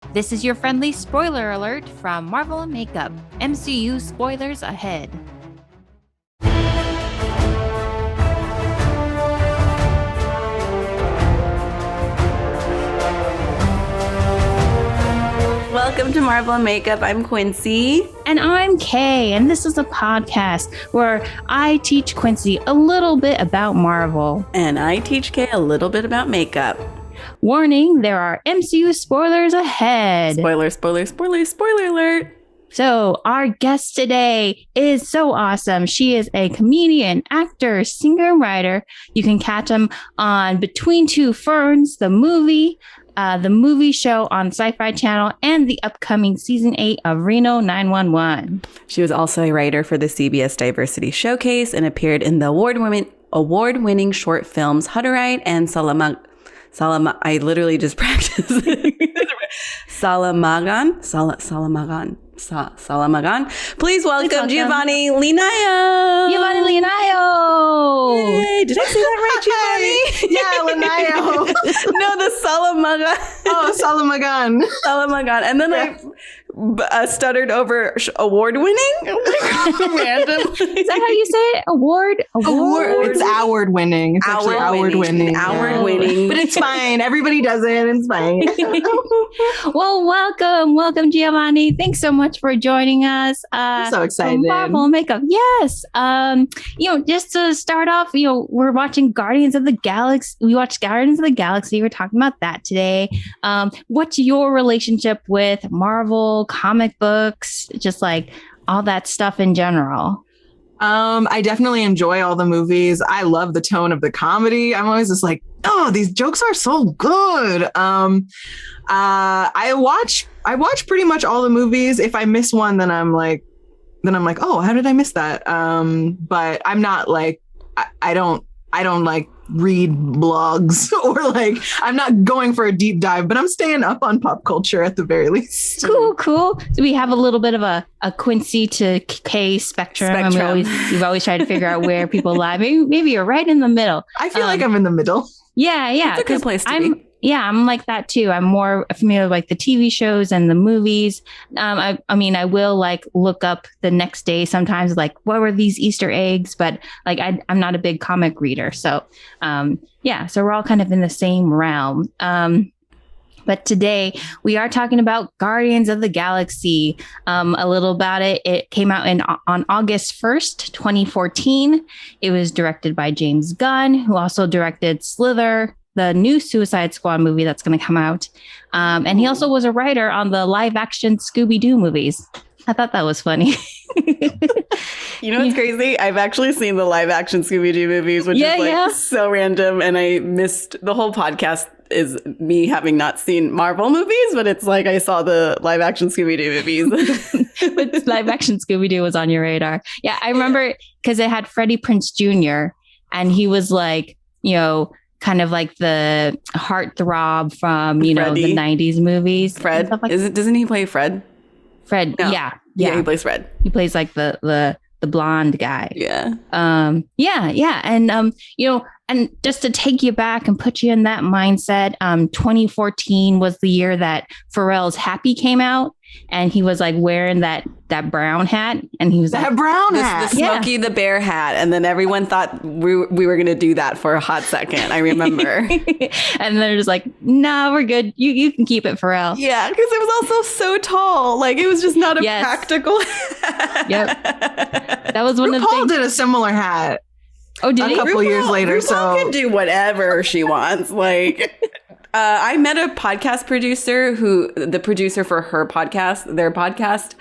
This is your friendly spoiler alert from Marvel and Makeup. MCU spoilers ahead. Welcome to Marvel and Makeup. I'm Quincy. And I'm Kay, and this is a podcast where I teach Quincy a little bit about Marvel. And I teach Kay a little bit about makeup. Warning, there are MCU spoilers ahead. Spoiler alert. So our guest today is so awesome. She is a comedian, actor, singer, and writer. You can catch him on Between Two Ferns, the movie show on Sci-Fi Channel, and the upcoming season 8 of Reno 911. She was also a writer for the CBS Diversity Showcase and appeared in the award-winning short films Hutterite and I literally just practiced. Salamagan. Please welcome Jiavani Linayao. Jiavani Linayao. Yay. Did I say that right, Jiavani? Yeah, Linayao. No, the Salamagan. Oh, Salamagan. Salamagan. And then I stuttered over award-winning. Random. Is that how you say it? Award. It's award winning. It's actually award winning. Award winning. But it's fine. Everybody does it. It's fine. Well, welcome, Giovanni. Thanks so much for joining us. I'm so excited. Marvel Makeup. Yes. Just to start off, we're watching Guardians of the Galaxy. We watched Guardians of the Galaxy. We're talking about that today. What's your relationship with Marvel, comic books, just like all that stuff in general? I definitely enjoy all the movies. I love the tone of the comedy. I'm always just like, oh, these jokes are so good. I watch pretty much all the movies. If I miss one, then I'm like, oh, how did I miss that? But I'm not like, I don't like read blogs or like, I'm not going for a deep dive, but I'm staying up on pop culture at the very least. Cool. So we have a little bit of a Quincy to K spectrum. And we've always tried to figure out where people lie. Maybe you're right in the middle. I feel like I'm in the middle. Yeah. It's a good place to be. Yeah, I'm like that too. I'm more familiar with like the TV shows and the movies. I will like look up the next day sometimes, like what were these Easter eggs? But like I'm not a big comic reader, so so we're all kind of in the same realm. But today we are talking about Guardians of the Galaxy. A little about it. It came out on August 1st, 2014. It was directed by James Gunn, who also directed Slither, the new Suicide Squad movie that's going to come out. And he also was a writer on the live action Scooby-Doo movies. I thought that was funny. You know what's crazy? I've actually seen the live action Scooby-Doo movies, which is so random. And I missed the whole podcast is me having not seen Marvel movies, but it's like I saw the live action Scooby-Doo movies. But live action Scooby-Doo was on your radar. Yeah, I remember because it had Freddie Prinze Jr. and he was like, kind of like the heartthrob from, the 90s movies. Fred? Doesn't he play Fred? Fred, no. Yeah, he plays Fred. He plays like the blonde guy. Yeah. And and just to take you back and put you in that mindset, 2014 was the year that Pharrell's Happy came out. And he was like wearing that brown hat, and he was that like, brown hat, the Smokey the Bear hat, and then everyone thought we were going to do that for a hot second. I remember, and they're just like, "No, we're good. You can keep it, Pharrell." Yeah, because it was also so tall. Like it was just not a practical hat. Yep, that was one of the things. RuPaul did a similar hat. Oh, did he? A couple years later, RuPaul can do whatever she wants. Like. I met a podcast producer the producer for their podcast.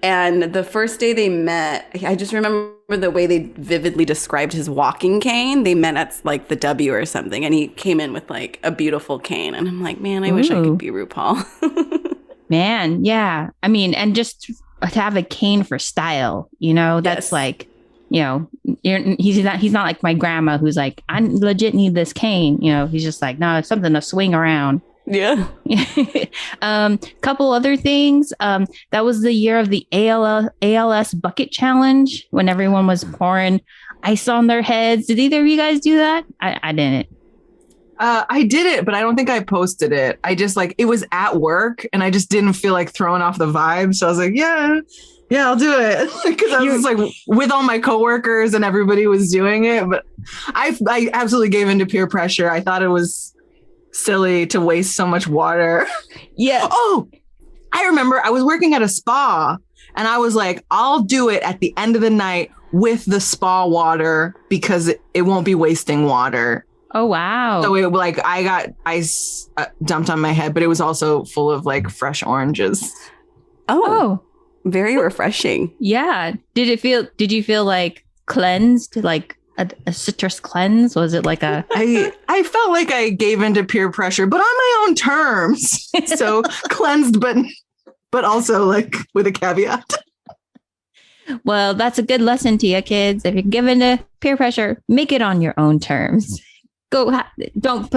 And the first day they met, I just remember the way they vividly described his walking cane. They met at like the W or something. And he came in with like a beautiful cane. And I'm like, man, I wish I could be RuPaul. Man, yeah. I mean, and just to have a cane for style, that's like, he's not like my grandma who's like, I legit need this cane. He's just like, no, it's something to swing around. Yeah. Couple other things. That was the year of the ALS bucket challenge when everyone was pouring ice on their heads. Did either of you guys do that? I didn't. I did it, but I don't think I posted it. I just like, it was at work and I just didn't feel like throwing off the vibe. So I was like, yeah, I'll do it. Because I was just like with all my coworkers and everybody was doing it. But I absolutely gave into peer pressure. I thought it was silly to waste so much water. Yeah. Oh, I remember I was working at a spa and I was like, I'll do it at the end of the night with the spa water because it won't be wasting water. Oh, wow. So it like I got ice dumped on my head, but it was also full of like fresh oranges. Oh, very refreshing. Yeah. Did you feel like cleansed, like a citrus cleanse? Was it like a... I felt like I gave into peer pressure, but on my own terms. So cleansed, but also like with a caveat. Well, that's a good lesson to you kids. If you're given to peer pressure, make it on your own terms. Don't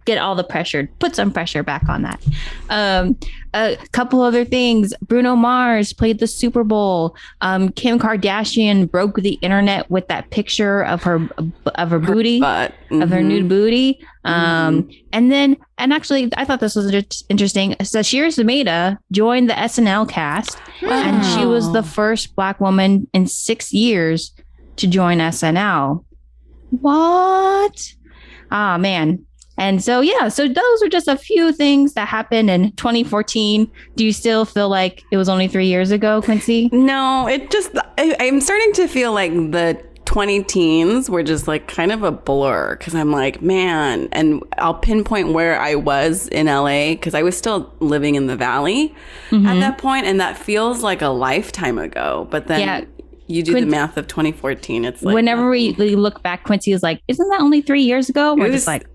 get all the pressure. Put some pressure back on that. A couple other things. Bruno Mars played the Super Bowl. Kim Kardashian broke the internet with that picture of her booty, butt. Of her nude booty. And actually, I thought this was interesting. Sashir Zamata joined the SNL cast, and she was the first Black woman in 6 years to join SNL. What? Ah, man. And so those are just a few things that happened in 2014. Do you still feel like it was only 3 years ago, Quincy? No, I'm starting to feel like the 20 teens were just like kind of a blur because I'm like, man, and I'll pinpoint where I was in LA because I was still living in the Valley at that point, and that feels like a lifetime ago. But then you do the math of 2014. It's like whenever we look back, Quincy is like, isn't that only 3 years ago? We're just like,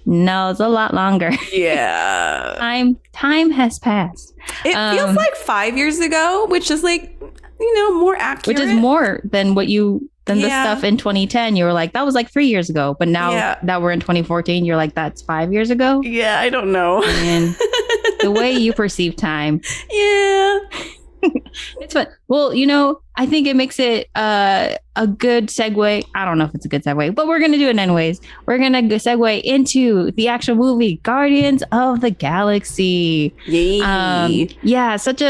no, it's a lot longer. Yeah. Time has passed. It feels like 5 years ago, which is like, more accurate. Which is more than the stuff in 2010. You were like, that was like 3 years ago. But now that we're in 2014, you're like, that's 5 years ago? Yeah, I don't know. And the way you perceive time. Yeah. It's fun. Well, I think it makes it a good segue. I don't know if it's a good segue, but we're going to do it anyways. We're going to segue into the actual movie, Guardians of the Galaxy. Yay. Such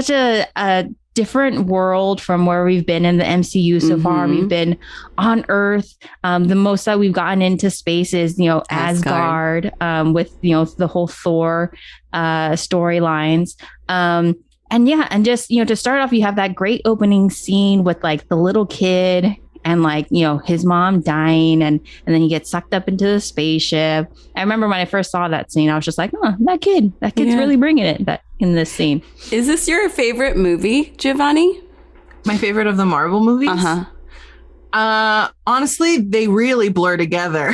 a different world from where we've been in the MCU so far. We've been on Earth. The most that we've gotten into space is, Asgard, with, the whole Thor storylines. And just, to start off, you have that great opening scene with like the little kid and like, his mom dying and then he gets sucked up into the spaceship. I remember when I first saw that scene, I was just like, oh, that kid's really bringing it in this scene. Is this your favorite movie, Jiavani? My favorite of the Marvel movies? Honestly, they really blur together.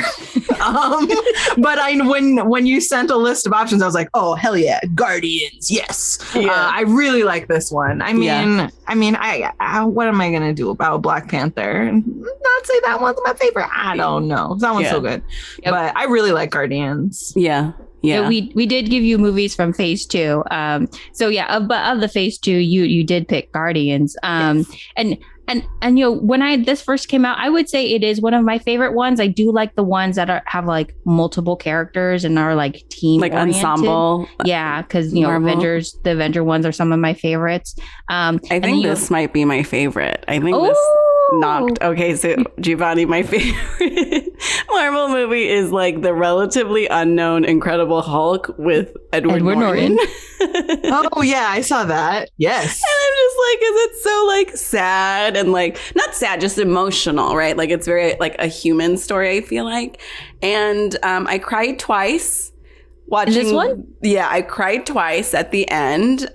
But when you sent a list of options, I was like, oh, hell yeah, Guardians, yes. Yeah. I really like this one. I mean, what am I gonna do about Black Panther? Not say that one's my favorite. I don't know. That one's so good. Yep. But I really like Guardians. Yeah. Yeah, we did give you movies from Phase 2. But of the Phase 2, you did pick Guardians. Yes. And when this first came out, I would say it is one of my favorite ones. I do like the ones that have like multiple characters and are like team like oriented. Ensemble. Yeah, because the Avenger ones are some of my favorites. I think this might be my favorite. I think this knocked. Okay, so Jiavani, my favorite Marvel movie is like the relatively unknown Incredible Hulk with Edward Norton. Oh yeah, I saw that. Yes. And I'm just like, is it so like sad and like not sad, just emotional, right? Like it's very like a human story, I feel like. And I cried twice watching this one. Yeah, I cried twice at the end.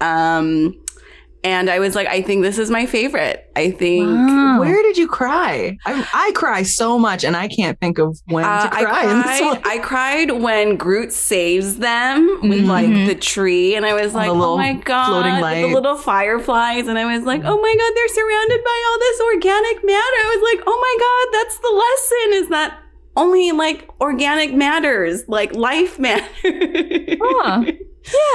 And I was like, I think this is my favorite. I think. Wow. Where did you cry? I cry so much, and I can't think of when to cry. I cried when Groot saves them with like the tree, and I was like, oh my god, floating light. The little fireflies, and I was like, oh my god, they're surrounded by all this organic matter. I was like, oh my god, that's the lesson. Is that only like organic matters, like life matters.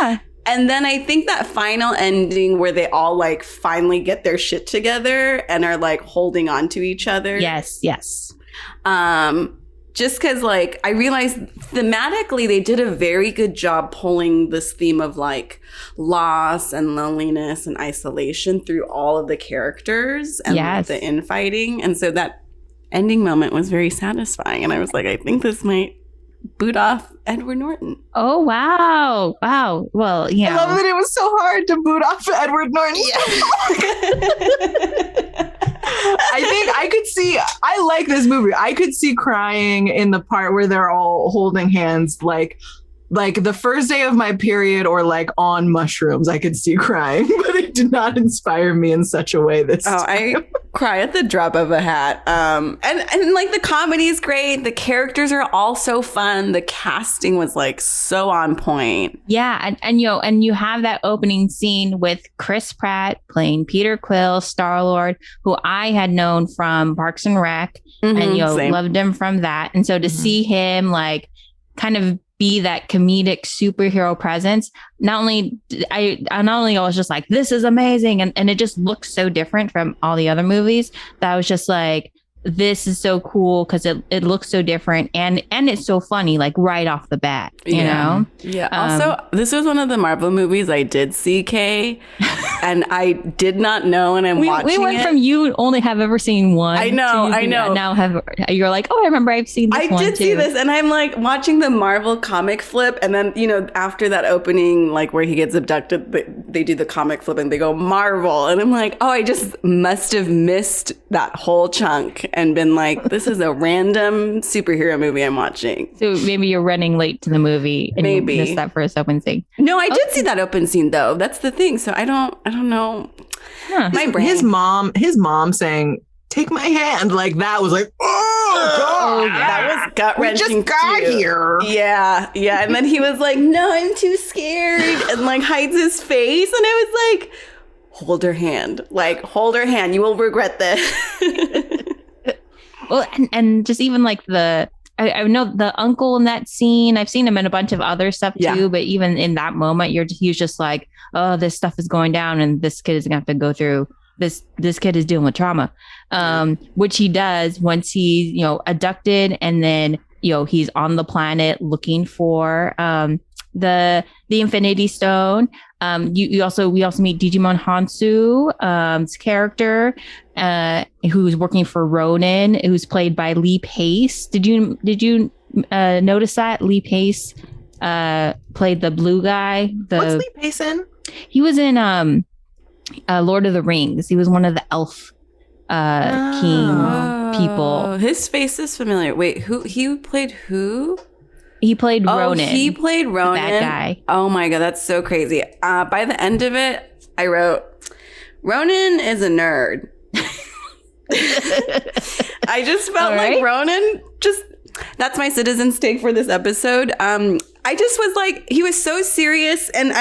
Yeah. And then I think that final ending where they all like finally get their shit together and are like holding on to each other. Yes. just because like I realized thematically they did a very good job pulling this theme of like loss and loneliness and isolation through all of the characters and like, the infighting. And so that ending moment was very satisfying. And I was like, I think this might boot off Edward Norton. Oh, wow. Wow. Well, yeah. I love that it was so hard to boot off Edward Norton. I think I could see, I like this movie. I could see crying in the part where they're all holding hands, like the first day of my period or like on mushrooms. I could see crying, but it did not inspire me in such a way this time. I cry at the drop of a hat. And like the comedy is great. The characters are all so fun. The casting was like so on point. Yeah, and you have that opening scene with Chris Pratt playing Peter Quill, Star-Lord, who I had known from Parks and Rec, and loved him from that. And so to see him like kind of be that comedic superhero presence, not only I was just like, this is amazing, and it just looks so different from all the other movies, that I was just like, this is so cool because it looks so different and it's so funny, like right off the bat, you know? Yeah. Also, this was one of the Marvel movies I did see, Kay, and I did not know, and I'm watching it. We went from you only have ever seen one. I know. Now you're like, oh, I remember I've seen this one too. I did see this, and I'm like watching the Marvel comic flip, and then, after that opening, like where he gets abducted, they do the comic flip and they go Marvel, and I'm like, oh, I just must have missed that whole chunk and been like, this is a random superhero movie I'm watching. So maybe you're running late to the movie and you missed that first open scene. No, I did see that open scene though. That's the thing. So I don't know. Huh. My brain. His mom saying, "Take my hand," like that was like, oh god, that was gut wrenching. We just got here. Yeah. And then he was like, "No, I'm too scared," and like hides his face, and I was like, hold her hand. You will regret this. Well, and just even like I know the uncle in that scene, I've seen him in a bunch of other stuff too, but even in that moment, he's just like, oh, this stuff is going down and this kid is going to have to go through this kid is dealing with trauma, which he does once he's, abducted, and then, he's on the planet looking for the Infinity Stone. We also meet Digimon Hansu's character, who's working for Ronan, who's played by Lee Pace. Did you notice that Lee Pace played the blue guy? What's Lee Pace in? He was in Lord of the Rings. He was one of the elf king people. His face is familiar. Wait, he played who? He played Ronan. He played Ronan. The bad guy. Oh my God, that's so crazy. By the end of it, I wrote, Ronan is a nerd. I just felt like Ronan that's my citizen's take for this episode. I just was like, he was so serious, and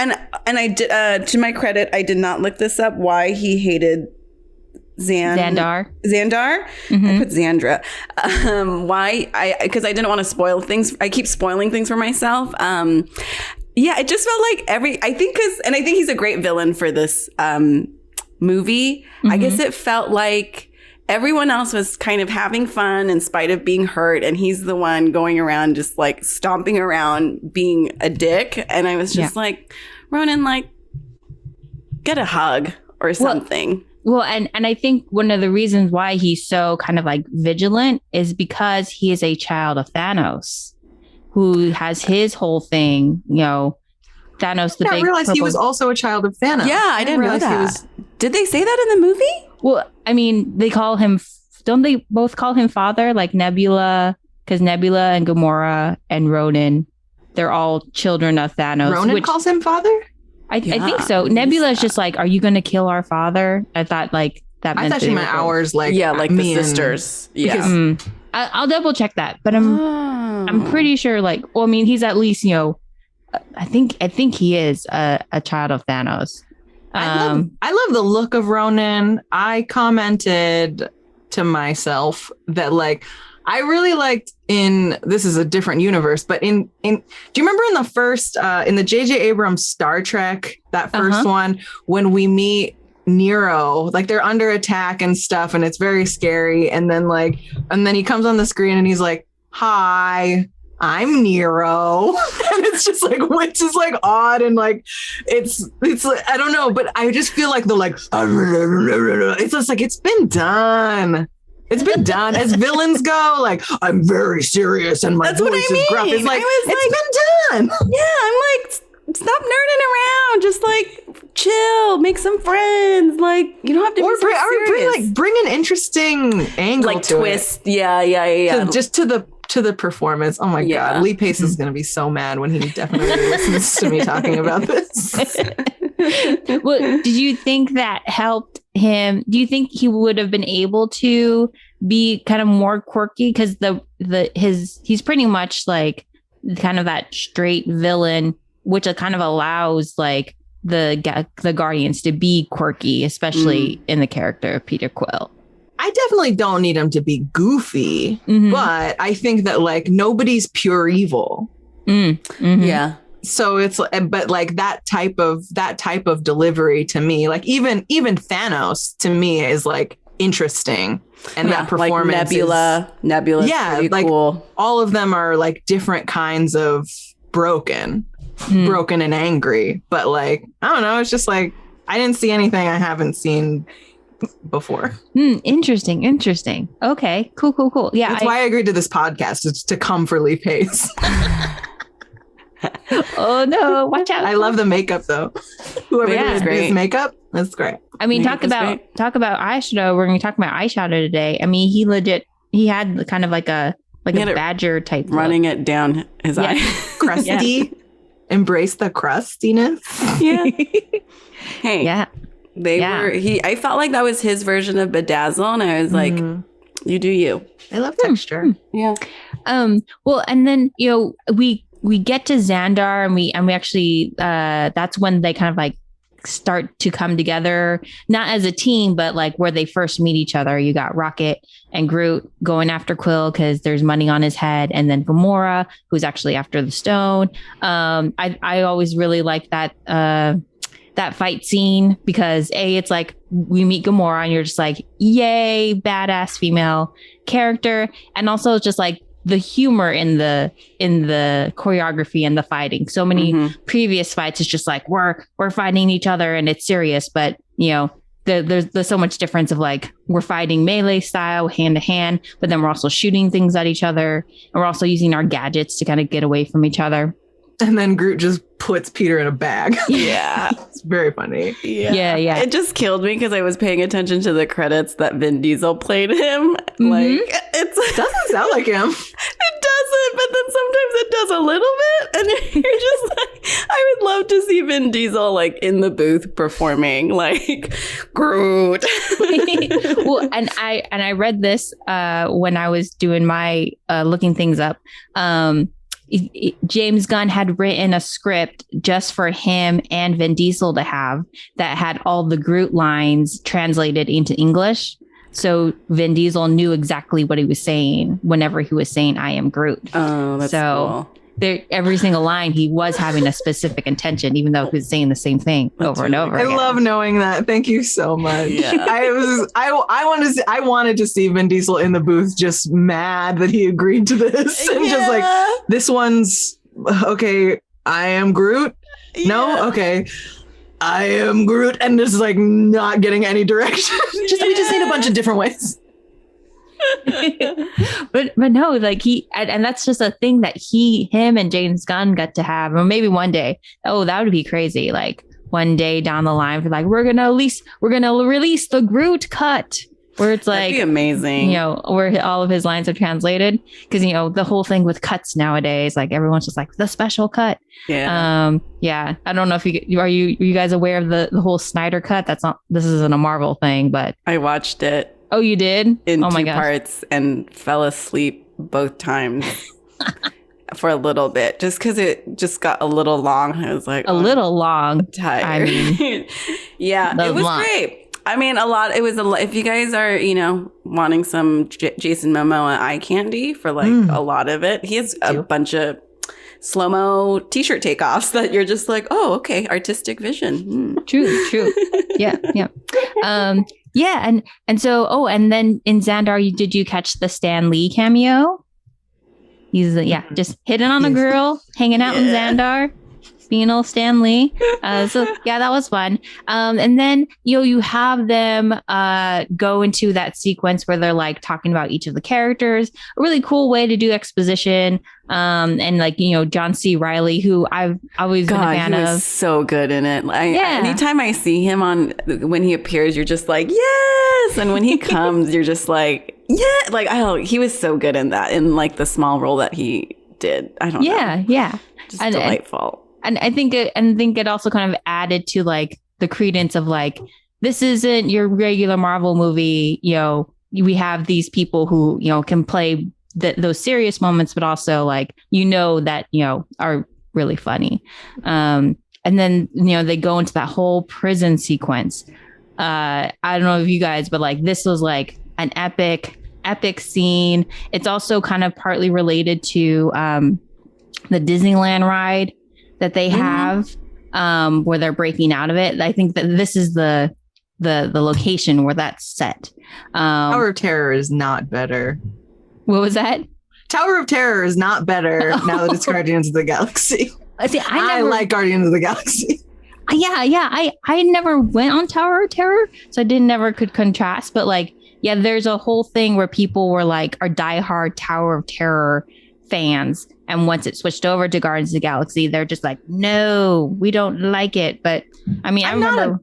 I did, to my credit, I did not look this up why he hated Xandar. Mm-hmm. I put Xandra. Why? Because I didn't want to spoil things. I keep spoiling things for myself. It just felt like I think he's a great villain for this movie. Mm-hmm. I guess it felt like everyone else was kind of having fun in spite of being hurt, and he's the one going around just like stomping around being a dick. And I was just like, Ronan, like, get a hug or something. Well, and I think one of the reasons why he's so kind of like vigilant is because he is a child of Thanos, who has his whole thing, Thanos, the big... I didn't realize he was also a child of Thanos. Yeah, I didn't realize that. Did they say that in the movie? Well, I mean, they call him... Don't they both call him father? Like Nebula, because Nebula and Gamora and Ronan, they're all children of Thanos. Ronan calls him father? I think so. Nebula is just like, are you going to kill our father? I thought like that meant... I thought she meant ours, like... Yeah, like the sisters. Yeah. I'll double check that, but I'm pretty sure, like... Well, I mean, he's at least, I think he is a child of Thanos. I love the look of Ronan. I commented to myself that, like, I really liked this is a different universe, but do you remember in the first, in the J.J. Abrams Star Trek, that first one, when we meet Nero, like they're under attack and stuff, and it's very scary. And then he comes on the screen and he's like, hi, I'm Nero. And it's just like, which is like odd. And like, it's like, I don't know, but I just feel like the like, it's just like, it's been done. It's been done. As villains go, like, I'm very serious and my voice is gruff. It's like, it's been done. Yeah, I'm like, stop nerding around. Just like chill, make some friends. Like, you don't have to be so serious. Bring an interesting angle, like to twist. It. Yeah. Just to the performance. Oh my God. Lee Pace is going to be so mad when he definitely listens to me talking about this. Well, did you think that helped him? Do you think he would have been able to be kind of more quirky? Because he's pretty much like kind of that straight villain, which kind of allows like the Guardians to be quirky, especially in the character of Peter Quill. I definitely don't need him to be goofy, but I think that like nobody's pure evil. Yeah. So it's, but like that type of delivery to me, like even Thanos to me is like interesting, and that performance, like Nebula, yeah, like cool. All of them are like different kinds of broken and angry, but like I don't know, it's just like I didn't see anything I haven't seen before. Interesting. Okay, cool. Yeah, that's why I agreed to this podcast. It's to come for Lee Pace. Oh no, watch out. I love the makeup though. Whoever did his makeup, that's great. I mean, talk about eyeshadow. We're going to talk about eyeshadow today. I mean, he had kind of like a badger type running it down his eye. Crusty. Embrace the crustiness. Yeah. Hey. Yeah. I felt like that was his version of Bedazzle, and I was like, you do you. I love texture. Yeah. Well, and then, we get to Xandar, and we actually that's when they kind of like start to come together, not as a team, but like where they first meet each other. You got Rocket and Groot going after Quill because there's money on his head, and then Gamora, who's actually after the stone. I always really like that fight scene because it's like we meet Gamora and you're just like, yay, badass female character, and also it's just like the humor in the choreography and the fighting. So many previous fights is just like we're fighting each other and it's serious, but there's so much difference of like we're fighting melee style, hand to hand, but then we're also shooting things at each other, and we're also using our gadgets to kind of get away from each other. And then Groot just puts Peter in a bag. Yeah. It's very funny. Yeah. It just killed me because I was paying attention to the credits that Vin Diesel played him. Like, it doesn't sound like him. It doesn't, but then sometimes it does a little bit. And you're just like, I would love to see Vin Diesel like in the booth performing like Groot. Well, and I read this when I was doing my looking things up. James Gunn had written a script just for him and Vin Diesel to have that had all the Groot lines translated into English. So Vin Diesel knew exactly what he was saying whenever he was saying, I am Groot. Oh, that's cool. Every single line, he was having a specific intention, even though he was saying the same thing over and over again. I love knowing that. Thank you so much. Yeah. I wanted to see Vin Diesel in the booth, just mad that he agreed to this, and just like, this one's okay. I am Groot. Yeah. No, okay. I am Groot, and this is like not getting any direction. We just need a bunch of different ways. but no, like and that's just a thing that him and James Gunn got to have, or maybe one day. Oh, that would be crazy. Like one day down the line, for like we're gonna release the Groot cut, where it's like, that'd be amazing. Where all of his lines are translated, because the whole thing with cuts nowadays, like everyone's just like the special cut. Yeah. I don't know if you guys aware of the whole Snyder cut? This isn't a Marvel thing, but I watched it. Oh, you did? In two parts and fell asleep both times for a little bit, just because it just got a little long. I was like, a little long. Tired. I mean, yeah, it was great. I mean, if you guys are, wanting some Jason Momoa eye candy for like a lot of it, he has a bunch of slow-mo t-shirt takeoffs that you're just like, oh, okay, artistic vision. True. Yeah. Yeah, and so and then in Xandar, did you catch the Stan Lee cameo? He's just hitting on a girl, hanging out in Xandar, being old Stan Lee. So yeah, that was fun. And then you have them go into that sequence where they're like talking about each of the characters. A really cool way to do exposition. And like John C. Reilly, who I've always been a fan he was of. So good in it. Anytime I see him when he appears, you're just like, yes. And when he comes, you're just like, yeah. Like, he was so good in that, in like the small role that he did. I don't know. Yeah. Just delightful. And I think it also kind of added to like the credence of like, this isn't your regular Marvel movie. We have these people who, can play those serious moments, but also like, that, are really funny. And then, they go into that whole prison sequence. I don't know if you guys, but like, this was like an epic scene. It's also kind of partly related to the Disneyland ride that they have, where they're breaking out of it. I think that this is the location where that's set. Tower of Terror is not better. What was that? Tower of Terror is not better now that it's Guardians of the Galaxy. See, I like Guardians of the Galaxy. Yeah. I never went on Tower of Terror, so I never could contrast. But like, yeah, there's a whole thing where people were like, are diehard Tower of Terror fans. And once it switched over to Guardians of the Galaxy, they're just like, no, we don't like it. But I mean, I'm not a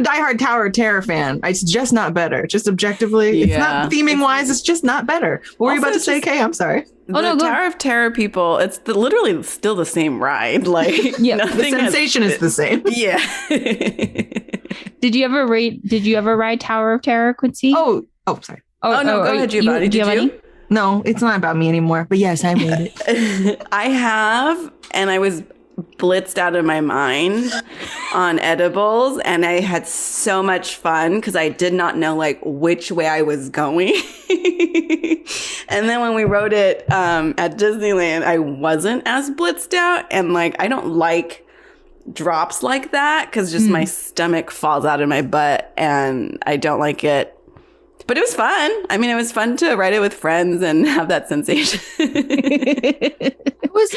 diehard Tower of Terror fan. It's just not better. Just objectively, it's not theming wise. It's just not better. What were you about to say, Kay? I'm sorry. The Tower of Terror people, it's literally still the same ride. Like, the sensation is the same. Yeah. Did you ever ride Tower of Terror, Quincy? Oh, sorry. Oh no, go ahead, Giovanni. Did you? No, it's not about me anymore. But yes, I made it. I have, and I was blitzed out of my mind on edibles, and I had so much fun because I did not know like which way I was going. And then when we rode it at Disneyland, I wasn't as blitzed out, and like I don't like drops like that because just my stomach falls out of my butt, and I don't like it. But it was fun. I mean, it was fun to ride it with friends and have that sensation.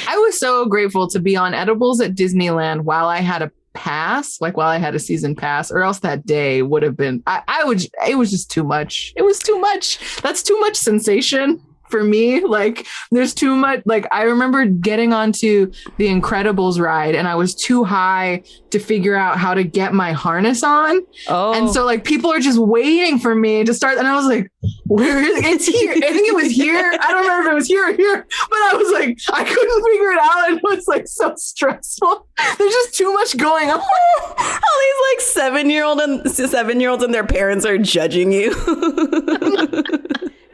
I was so grateful to be on edibles at Disneyland while I had a pass, like while I had a season pass, or else that day would have been, it was just too much. It was too much. That's too much sensation for me. Like there's too much. Like I remember getting onto the Incredibles ride and I was too high to figure out how to get my harness on. Oh. And so like people are just waiting for me to start. And I was like, where is it? It's here. I think it was here. I don't remember if it was here or here, but I was like, I couldn't figure it out. And it was like so stressful. There's just too much going on. All these like 7-year-olds and their parents are judging you.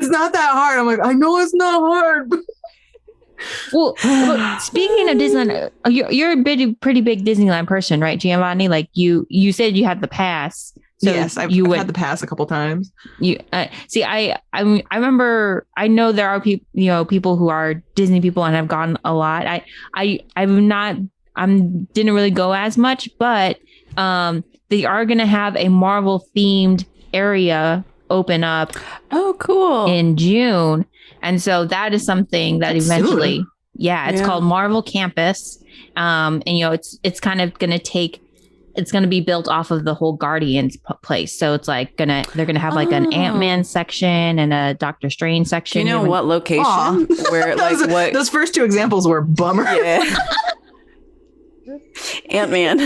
It's not that hard. I'm like, I know it's not hard. Well, speaking of Disneyland, you're a pretty big Disneyland person, right, Giovanni? Like you said you had the pass. So yes, I've had the pass a couple times. You see, I remember. I know there are people who are Disney people and have gone a lot. Didn't really go as much, but they are going to have a Marvel themed area open up. Oh, cool. In June. And so that is something that eventually, soon. It's called Marvel Campus. And it's kind of going to be built off of the whole Guardians place. So it's like they're going to have like an Ant-Man section and a Doctor Strange section. Do you know what location? Where like those first two examples were bummer. Yeah. Ant-Man.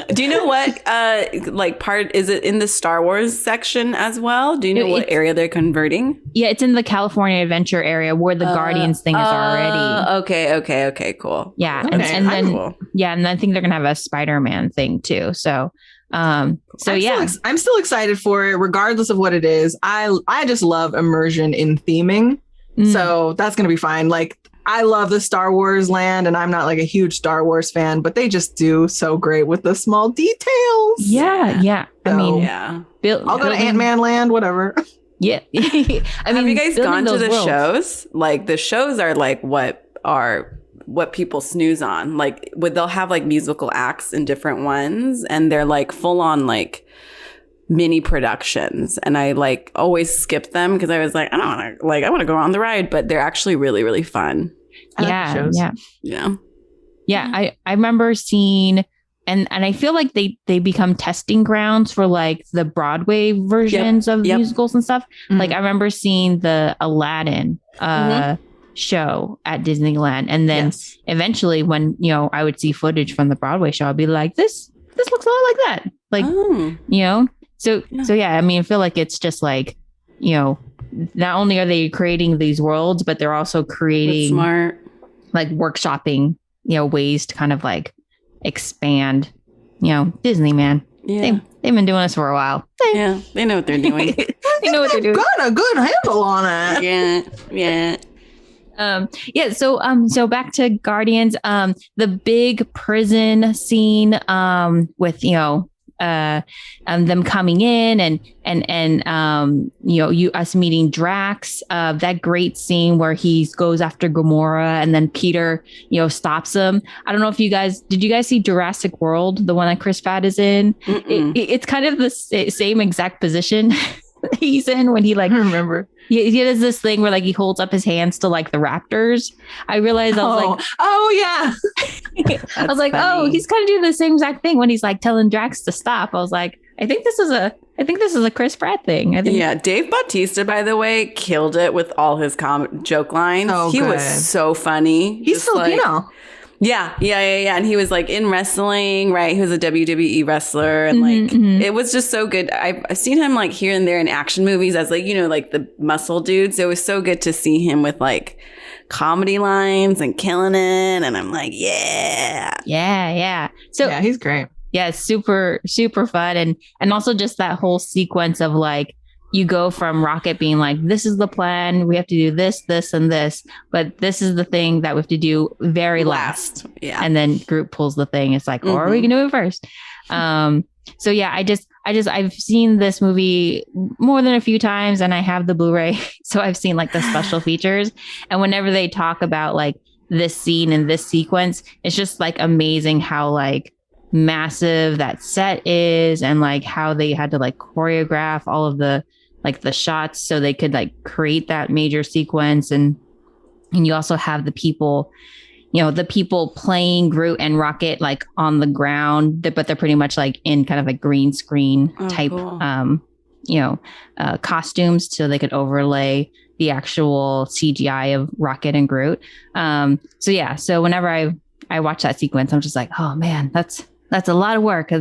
Do you know what part is it in the Star Wars section as well? Do you know what area they're converting? Yeah, it's in the California Adventure area where the Guardians thing is already. Okay, cool. Yeah, okay. and then cool. Yeah, and I think they're gonna have a Spider-Man thing too. So I'm still excited for it, regardless of what it is. I just love immersion in theming, so that's gonna be fine. Like, I love the Star Wars land, and I'm not like a huge Star Wars fan, but they just do so great with the small details. Yeah. So, I mean, I'll go to Ant-Man land, whatever. Yeah. Have you guys gone to the shows? Like the shows are like what people snooze on. Like they'll have like musical acts in different ones, and they're like full on like mini productions, and I like always skip them because I was like, I don't want to, like, I want to go on the ride, but they're actually really, really fun. Yeah. Yeah. I remember seeing, and I feel like they become testing grounds for like the Broadway versions of musicals and stuff. Mm-hmm. Like I remember seeing the Aladdin show at Disneyland, and then eventually when I would see footage from the Broadway show, I'd be like, this looks a lot like that, like so yeah, I mean, I feel like it's just like not only are they creating these worlds, but they're also creating smart, like workshopping ways to kind of like expand Disney, man. They've been doing this for a while. They know what they're doing. They know what they're doing. Got a good handle on it. So back to Guardians, the big prison scene with them coming in and us meeting Drax, that great scene where he goes after Gamora and then Peter stops him. I don't know if you guys see Jurassic World, the one that Chris Pratt is in? It's kind of the same exact position he's in when he like, I remember he does this thing where like he holds up his hands to like the raptors. I realized I was like, I was like, funny. He's kind of doing the same exact thing when he's like telling Drax to stop. I was like, I think this is a Chris Pratt thing. I think. Yeah, Dave Bautista, by the way, killed it with all his joke lines. He was so funny. He's Filipino. Yeah. And he was like in wrestling, right? He was a WWE wrestler, and like it was just so good. I've seen him like here and there in action movies as like like the muscle dudes. It was so good to see him with like comedy lines and killing it. And I'm like, yeah. So he's great. Yeah, super super fun, and also just that whole sequence of like, you go from Rocket being like, this is the plan, we have to do this, this, and this, but this is the thing that we have to do very last. Yeah. And then Groot pulls the thing. It's like, or are we going to do it first? So yeah, I've seen this movie more than a few times, and I have the Blu-ray. So I've seen like the special features. And whenever they talk about like this scene and this sequence, it's just like amazing how like massive that set is, and like how they had to like choreograph all of the like the shots so they could like create that major sequence. And you also have the people playing Groot and Rocket like on the ground, but they're pretty much like in kind of a green screen type costumes, so they could overlay the actual CGI of Rocket and Groot. So whenever I watch that sequence, I'm just like, oh man, that's a lot of work.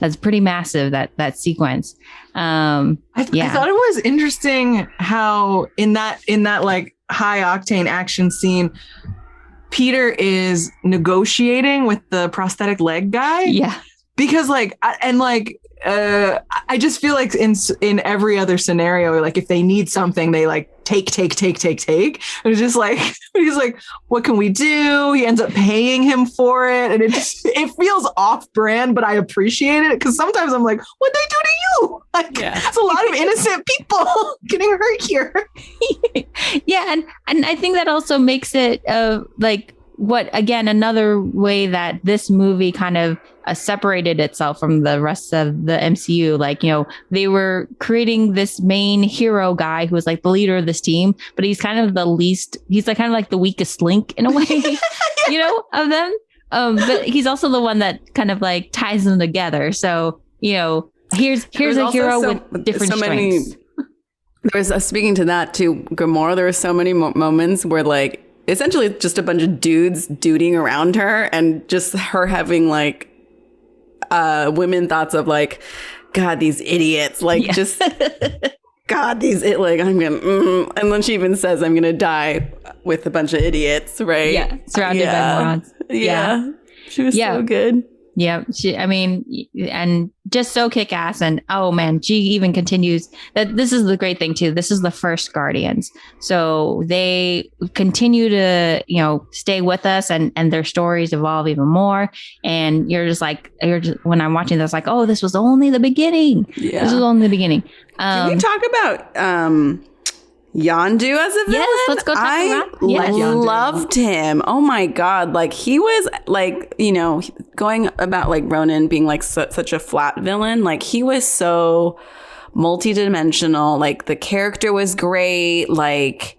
That's pretty massive, that sequence. I thought it was interesting how in that like high octane action scene, Peter is negotiating with the prosthetic leg guy. Yeah. Because I just feel like in every other scenario, like if they need something, they like take. And it's just like, he's like, what can we do? He ends up paying him for it. And it feels off brand, but I appreciate it. Cause sometimes I'm like, what'd they do to you? Like, it's a lot of innocent people getting hurt here. Yeah. And I think that also makes it like, what again, another way that this movie kind of separated itself from the rest of the MCU. Like, they were creating this main hero guy who was like the leader of this team, but he's kind of he's like kind of like the weakest link in a way, of them. But he's also the one that kind of like ties them together. So, here's a hero with different strengths. Speaking to that too, Gamora, there were so many moments where like, essentially just a bunch of dudes duding around her, and just her having like women thoughts of like, God, these idiots, like just God, like I'm gonna and then she even says, I'm gonna die with a bunch of idiots, right? Yeah, surrounded by morons. Yeah. She was so good. Yeah, and just so kick-ass. And oh man, she even continues that. This is the great thing too. This is the first Guardians, so they continue to stay with us, and their stories evolve even more. And when I'm watching this, like, oh, this was only the beginning. Yeah. This was only the beginning. Can we talk about Yondu as a villain? Yes, let's go talk I about yes. loved him. Oh my God. Like he was like, you know, going about like Ronan being like such a flat villain. Like he was so multidimensional. Like the character was great. Like,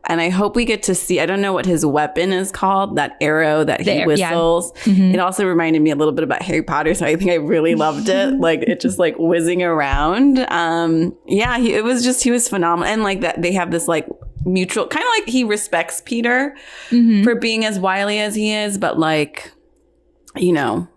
and I hope we get to see, I don't know what his weapon is called, that arrow that he whistles. Yeah. Mm-hmm. It also reminded me a little bit about Harry Potter. So I think I really loved it. Like it just like whizzing around. Yeah, he was phenomenal. And like that they have this like mutual, kind of like he respects Peter for being as wily as he is. But like, you know,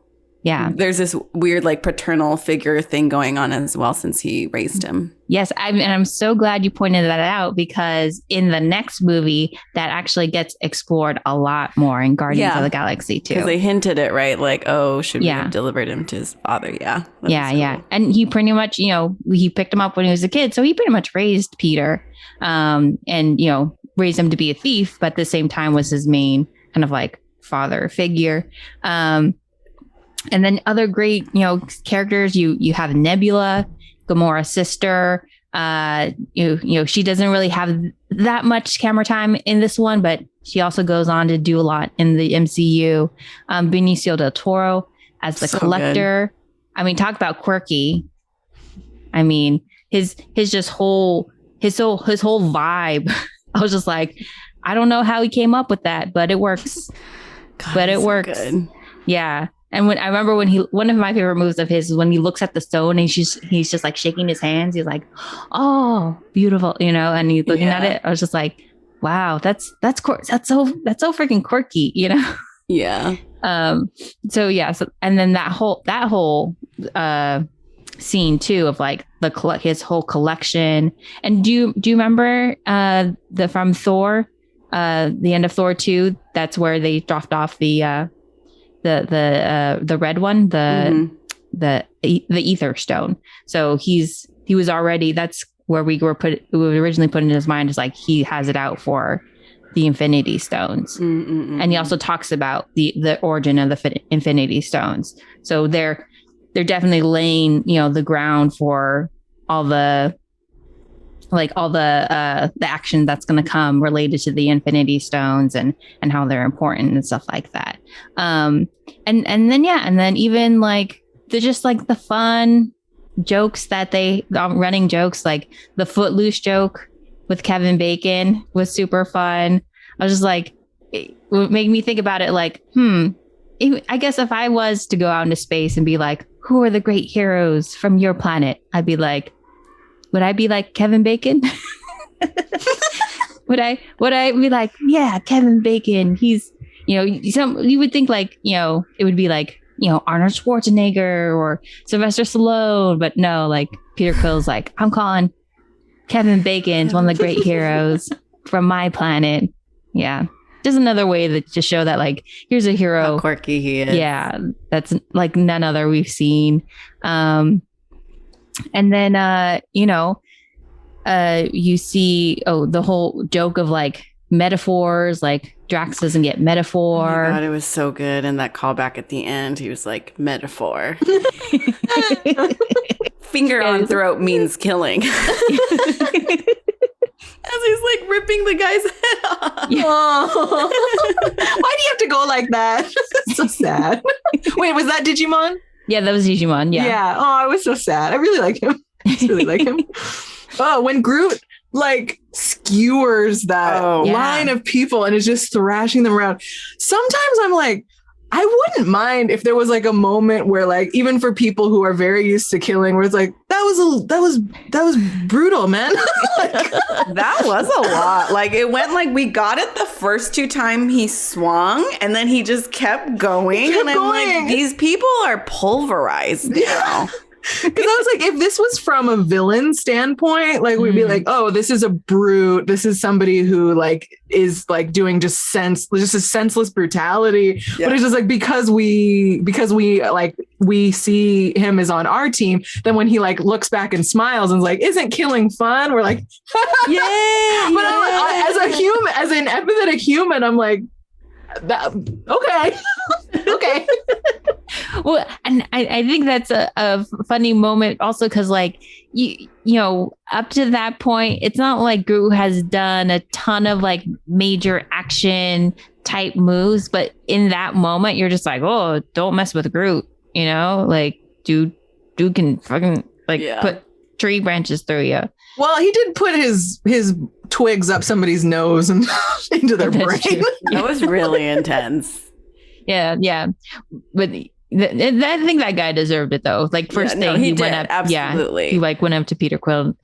yeah, there's this weird like paternal figure thing going on as well since he raised him. Yes, and I'm so glad you pointed that out because in the next movie that actually gets explored a lot more in Guardians of the Galaxy too. Because they hinted it, right? Like, oh, should we have delivered him to his father? Yeah. Yeah. And he pretty much, you know, he picked him up when he was a kid. So he pretty much raised Peter and, you know, raised him to be a thief, but at the same time was his main kind of like father figure. And then other great, you know, characters, you have Nebula, Gamora's sister. You know, she doesn't really have that much camera time in this one, but she also goes on to do a lot in the MCU. Benicio del Toro as the Collector. Good. I mean, talk about quirky. I mean, his whole vibe. I was just like, I don't know how he came up with that, but it works. God, but it works. So yeah. And when I remember one of my favorite moves of his is when he looks at the stone and he's just like shaking his hands. He's like, "Oh, beautiful," you know. And he's looking at it. I was just like, "Wow, that's so freaking quirky," you know. Yeah. So yeah. So and then that whole scene too of like his whole collection. And do you remember from Thor, the end of Thor 2? That's where they dropped off the red one, the ether stone. So he was already, that's where we were originally put in his mind, is like he has it out for the Infinity Stones. And he also talks about the origin of the Infinity Stones. So they're definitely laying, you know, the ground for all the action that's going to come related to the Infinity Stones and how they're important and stuff like that. And then even like they're just like the fun jokes that running jokes, like the Footloose joke with Kevin Bacon was super fun. I was just like, it would make me think about it like, I guess if I was to go out into space and be like, who are the great heroes from your planet? I'd be like, would I be like Kevin Bacon? Would I be like, yeah, Kevin Bacon? He's, you know, you would think like, you know, it would be like, you know, Arnold Schwarzenegger or Sylvester Stallone, but no, like Peter Quill's like, I'm calling Kevin Bacon's one of the great heroes from my planet. Yeah. Just another way to show that like, here's a hero. How quirky he is. Yeah. That's like none other we've seen. And then, you know, you see, the whole joke of like metaphors, like Drax doesn't get metaphor. Oh my God, it was so good. And that callback at the end, he was like, metaphor. Finger on throat means killing. As he's like ripping the guy's head off. Yeah. Oh. Why do you have to go like that? So sad. Wait, was that Digimon? Yeah, that was Digimon. Yeah. Yeah. Oh, I was so sad. I really like him. Oh, when Groot like skewers that line of people and is just thrashing them around. Sometimes I'm like, I wouldn't mind if there was like a moment where like, even for people who are very used to killing, where it's like, that was brutal, man. That was a lot. Like it went like we got it the first 2 times he swung and then he just kept going. I'm like, these people are pulverized now. Because I was like, if this was from a villain standpoint, like we'd be like, oh, this is a brute. This is somebody who like is like doing just a senseless brutality. Yeah. But it's just like because we like we see him as on our team, then when he like looks back and smiles and is like, isn't killing fun? We're like, yeah. But I'm like, as a human, as an empathetic human, I'm like, okay. Okay. Well, and I think that's a funny moment also because like you know, up to that point, it's not like Groot has done a ton of like major action type moves, but in that moment, you're just like, oh, don't mess with Groot, you know, like dude can fucking like put tree branches through you. Well, he did put his twigs up somebody's nose and into their brain. That was really intense. Yeah. But I think that guy deserved it though. Like first thing he went up, absolutely. He like went up to Peter Quill.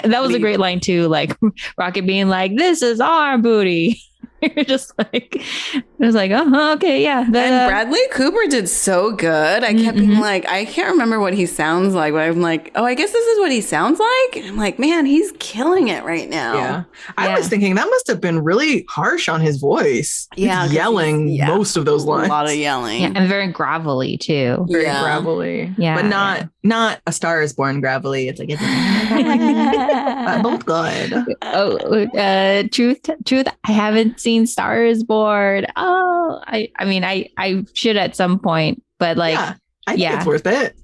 That was a great line too. Like Rocket being like, "This is our booty." You're just like, it was like, okay, yeah. And Bradley Cooper did so good. I kept being like, I can't remember what he sounds like, but I'm like, oh, I guess this is what he sounds like. And I'm like, man, he's killing it right now. Yeah. I was thinking that must have been really harsh on his voice. Yeah. He's yelling most of those lines. A lot of yelling. Yeah, and very gravelly too. Very gravelly. Yeah. But not A Star is Born gravelly. It's like, both good. Truth. I haven't seen Star is Born. Oh, I mean, I should at some point, but like, I think it's worth it.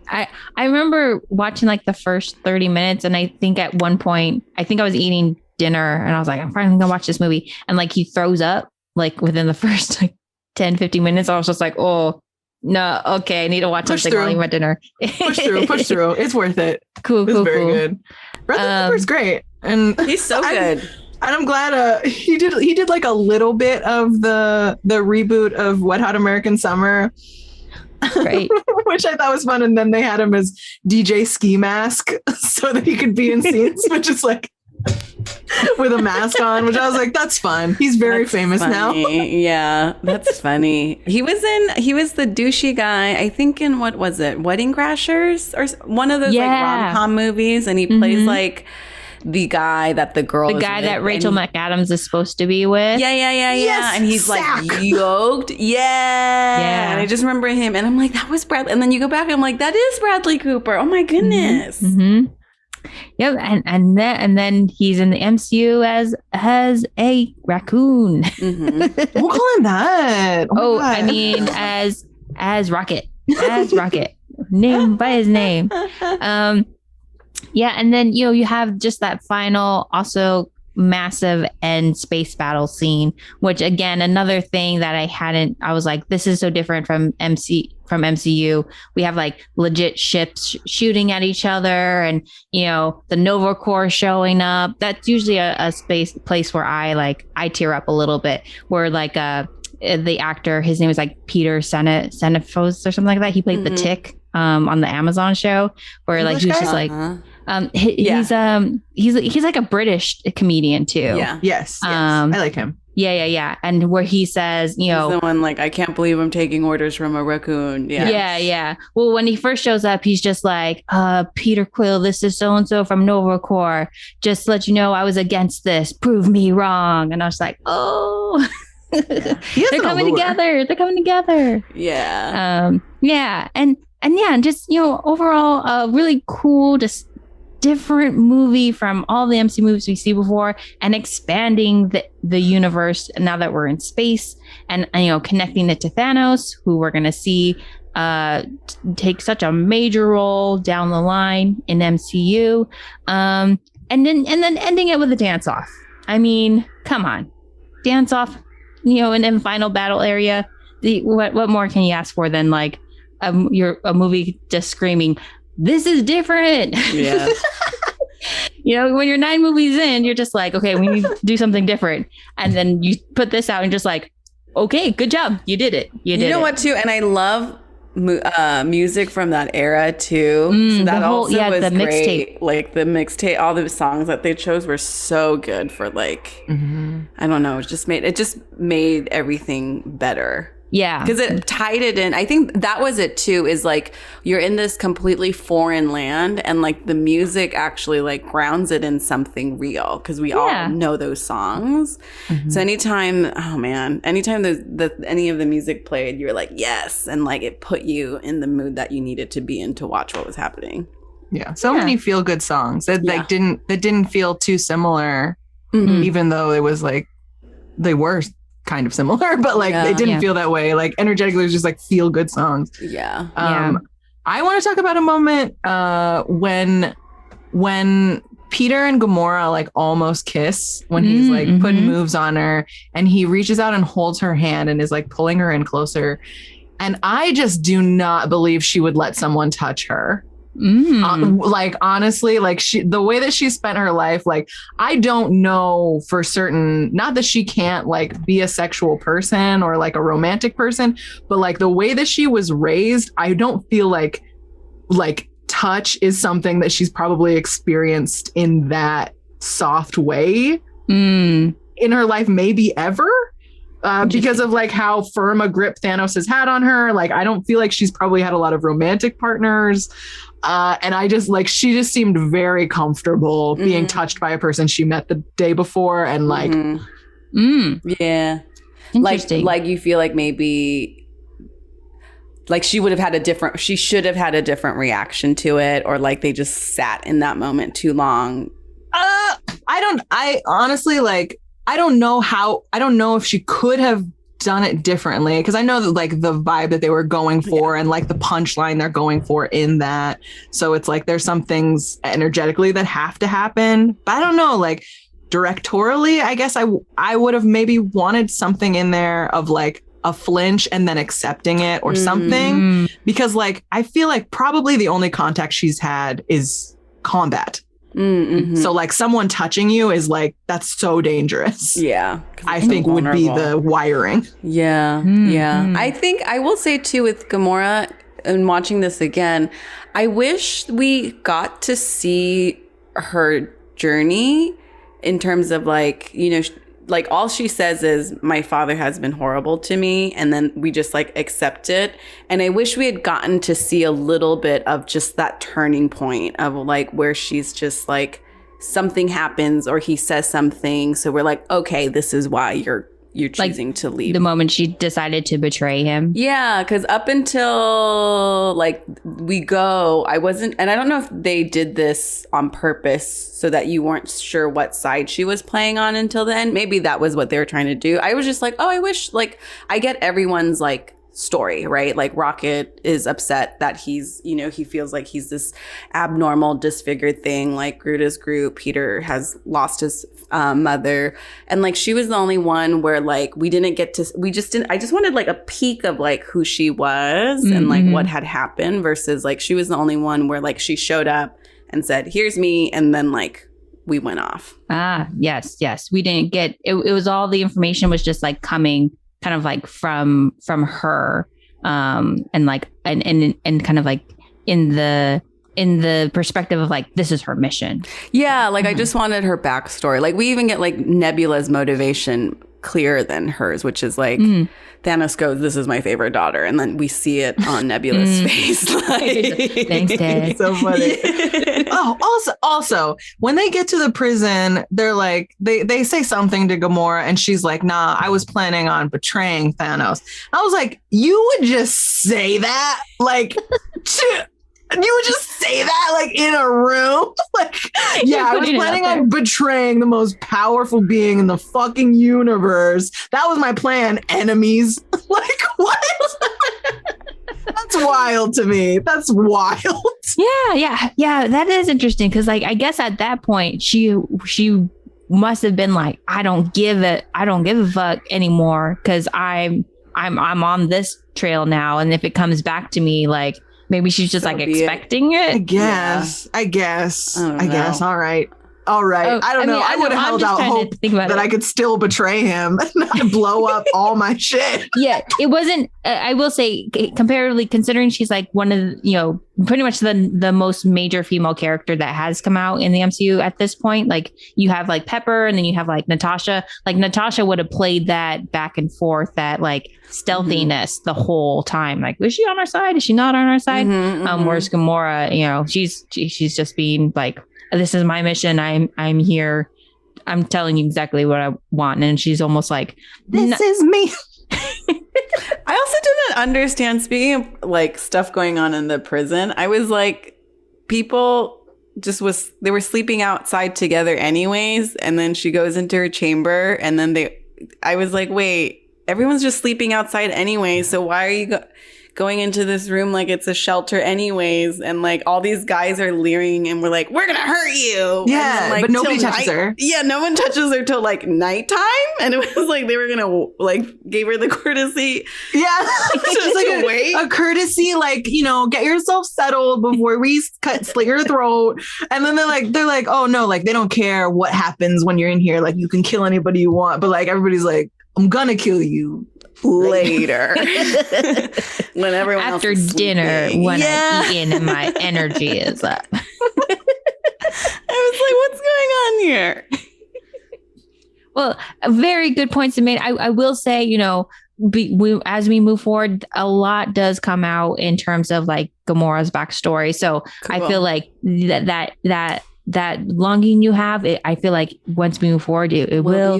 I remember watching like the first 30 minutes, and I think at one point, I think I was eating dinner, and I was like, I'm finally gonna watch this movie, and like he throws up like within the first like 10-15 minutes. I was just like, oh no, okay, I need to watch something while I eat dinner. Push through. It's worth it. Cool. Very good. Bradley Cooper's great, and he's so good. And I'm glad he did like a little bit of the reboot of Wet Hot American Summer. Right. Which I thought was fun. And then they had him as DJ Ski Mask so that he could be in scenes, which is like with a mask on, which I was like, that's fun. He's very famous now. Yeah, that's funny. He was the douchey guy, I think in what was it? Wedding Crashers or one of those like rom-com movies. And he plays like the guy that the that Rachel McAdams is supposed to be with. Yeah. Yes, and he's like yoked. Yeah. And I just remember him, and I'm like, that was Bradley. And then you go back, and I'm like, that is Bradley Cooper. Oh my goodness. Yep, and then he's in the MCU as a raccoon. Don't call him that. I mean as Rocket. As Rocket. Name by his name. Yeah, and then you have just that final also massive end space battle scene, which again, another thing that I was like, this is so different from MCU. We have like legit ships shooting at each other, and the Nova Corps showing up. That's usually a place where I tear up a little bit, where like the actor, his name is like Peter Senefos or something like that. He played the Tick on the Amazon show, where like he's just like he's like a British comedian too. Yes. I like him. Yeah. And where he says, he's the one like, I can't believe I'm taking orders from a raccoon. Yeah. Well, when he first shows up, he's just like, Peter Quill, this is so and so from Nova Corps. Just to let you know, I was against this. Prove me wrong. And I was like, oh. They're coming together. Yeah. And just overall a really cool, just different movie from all the MC movies we see before, and expanding the universe now that we're in space, and connecting it to Thanos, who we're gonna see take such a major role down the line in MCU, and then ending it with a dance off. I mean, come on, dance off. And then final battle area. What more can you ask for than like a movie just screaming, "This is different." Yeah. When you're 9 movies in, you're just like, okay, we need to do something different, and then you put this out and just like, okay, good job, you did it. You know what too, and I love music from that era too. So that was the mixtape. Like the mixtape, all the songs that they chose were so good for like, I don't know, it just made everything better. Yeah. Because it tied it in. I think that was it too, is like you're in this completely foreign land, and like the music actually like grounds it in something real, because we all know those songs. So anytime any of the music played, you're like, yes. And like it put you in the mood that you needed to be in to watch what was happening. Yeah. So many feel good songs that didn't feel too similar, even though it was like they were kind of similar, but like it didn't feel that way. Like energetically, it was just like feel good songs. Yeah. I want to talk about a moment when Peter and Gamora like almost kiss, when he's like putting moves on her and he reaches out and holds her hand and is like pulling her in closer. And I just do not believe she would let someone touch her. Like honestly, like the way that she spent her life, like I don't know for certain, not that she can't like be a sexual person or like a romantic person, but like the way that she was raised, I don't feel like touch is something that she's probably experienced in that soft way in her life, maybe ever. Because of like how firm a grip Thanos has had on her. Like, I don't feel like she's probably had a lot of romantic partners. And I just like, she just seemed very comfortable being touched by a person she met the day before. And like, yeah, like you feel like maybe like she should have had a different reaction to it, or like they just sat in that moment too long. I honestly like, I don't know if she could have done it differently, because I know that like the vibe that they were going for and like the punchline they're going for in that. So it's like there's some things energetically that have to happen. But I don't know, like directorially, I guess I would have maybe wanted something in there of like a flinch and then accepting it or something. Because like I feel like probably the only contact she's had is combat. So like someone touching you is like, that's so dangerous. Yeah. I think would be the wiring. Yeah. Yeah. I think I will say too with Gamora, and watching this again, I wish we got to see her journey in terms of like, you know, like all she says is my father has been horrible to me, and then we just like accept it. And I wish we had gotten to see a little bit of just that turning point of like where she's just like something happens or he says something, so we're like, okay, this is why you're choosing to leave. The moment she decided to betray him. Yeah, because up until like we go, I wasn't, and I don't know if they did this on purpose so that you weren't sure what side she was playing on until then. Maybe that was what they were trying to do. I was just like, oh, I wish, like, I get everyone's like story, right? Like Rocket is upset that he's, you know, he feels like he's this abnormal, disfigured thing. Like Groot is Groot. Peter has lost his mother, and like she was the only one where like we didn't get to, I just wanted like a peek of like who she was and like what had happened, versus like she was the only one where like she showed up and said, here's me, and then like we went off. Yes, we didn't get it. It was all the information was just like coming kind of like from her, and like and kind of like in the perspective of like, this is her mission. Yeah, like I just wanted her backstory. Like we even get like Nebula's motivation clearer than hers, which is like Thanos goes, this is my favorite daughter, and then we see it on Nebula's face. Like, thanks, Dad. So funny. Oh, also, when they get to the prison, they're like, they say something to Gamora, and she's like, nah, I was planning on betraying Thanos. I was like, you would just say that? Like, you would just say that like in a room? Like, yeah, I was planning on betraying the most powerful being in the fucking universe. That was my plan, enemies. Like, what? That's wild to me. That's wild. Yeah. That is interesting, because like I guess at that point she must have been like, I don't give a fuck anymore, because I'm on this trail now, and if it comes back to me, like maybe she's just like expecting it. I guess. All right. Oh, I don't know. I would have held out hope that I could still betray him and not blow up all my shit. Yeah, it wasn't. I will say, comparatively, considering she's like one of the, you know, pretty much the most major female character that has come out in the MCU at this point. Like you have like Pepper, and then you have like Natasha. Like Natasha would have played that back and forth, that like stealthiness the whole time. Like, is she on our side? Is she not on our side? Whereas Gamora, you know, she's just being like, this is my mission. I'm here. I'm telling you exactly what I want. And she's almost like, this is me. I also didn't understand, speaking of like stuff going on in the prison, I was like, people they were sleeping outside together anyways. And then she goes into her chamber, and then I was like, wait, everyone's just sleeping outside anyway. So why are you going into this room like it's a shelter anyways? And like all these guys are leering and we're like, we're gonna hurt you. Yeah, then, like, but nobody touches her. Yeah, no one touches her till like nighttime. And it was like they were gonna like gave her the courtesy. Yeah, just like wait. a courtesy, like, you know, get yourself settled before we slit your throat. And then they're like, oh no, like they don't care what happens when you're in here. Like you can kill anybody you want, but like everybody's like, I'm gonna kill you later. When everyone after else is dinner, sleeping. when I've eaten and my energy is up. I was like, what's going on here? Well, very good points to make. I will say, you know, as we move forward, a lot does come out in terms of like Gamora's backstory. So Cool. I feel like that longing you have, I feel like once we move forward, it will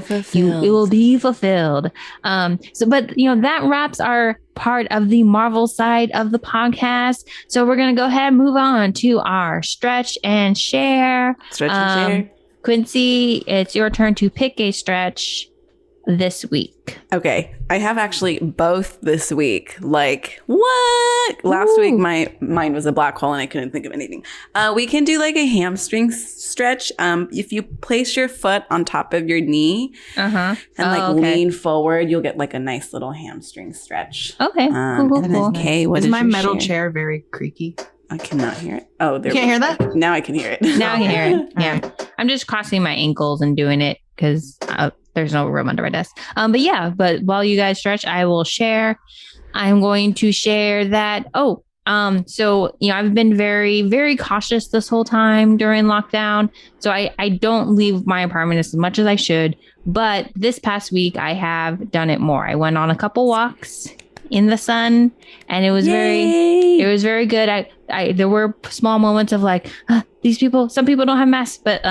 be fulfilled. But you know, that wraps our part of the Marvel side of the podcast. So we're gonna go ahead and move on to our stretch and share. Stretch and share. Quincy, it's your turn to pick a stretch this week. Okay, I have actually both this week. Like, what? Last week, my mind was a black hole and I couldn't think of anything. We can do like a hamstring stretch. If you place your foot on top of your knee and lean forward, you'll get like a nice little hamstring stretch. Okay, cool. Okay, what is is my your metal share? chair very creaky? I cannot hear it. Oh, there. You can't hear that? Now I can hear it. Now I can hear it. Yeah, Right. I'm just crossing my ankles and doing it because there's no room under my desk. But while you guys stretch, I will share. I'm going to share that. So, you know, I've been very, very cautious this whole time during lockdown. So I don't leave my apartment as much as I should. But this past week, I have done it more. I went on a couple walks in the sun and it was very good. There were small moments of like, some people don't have masks, but,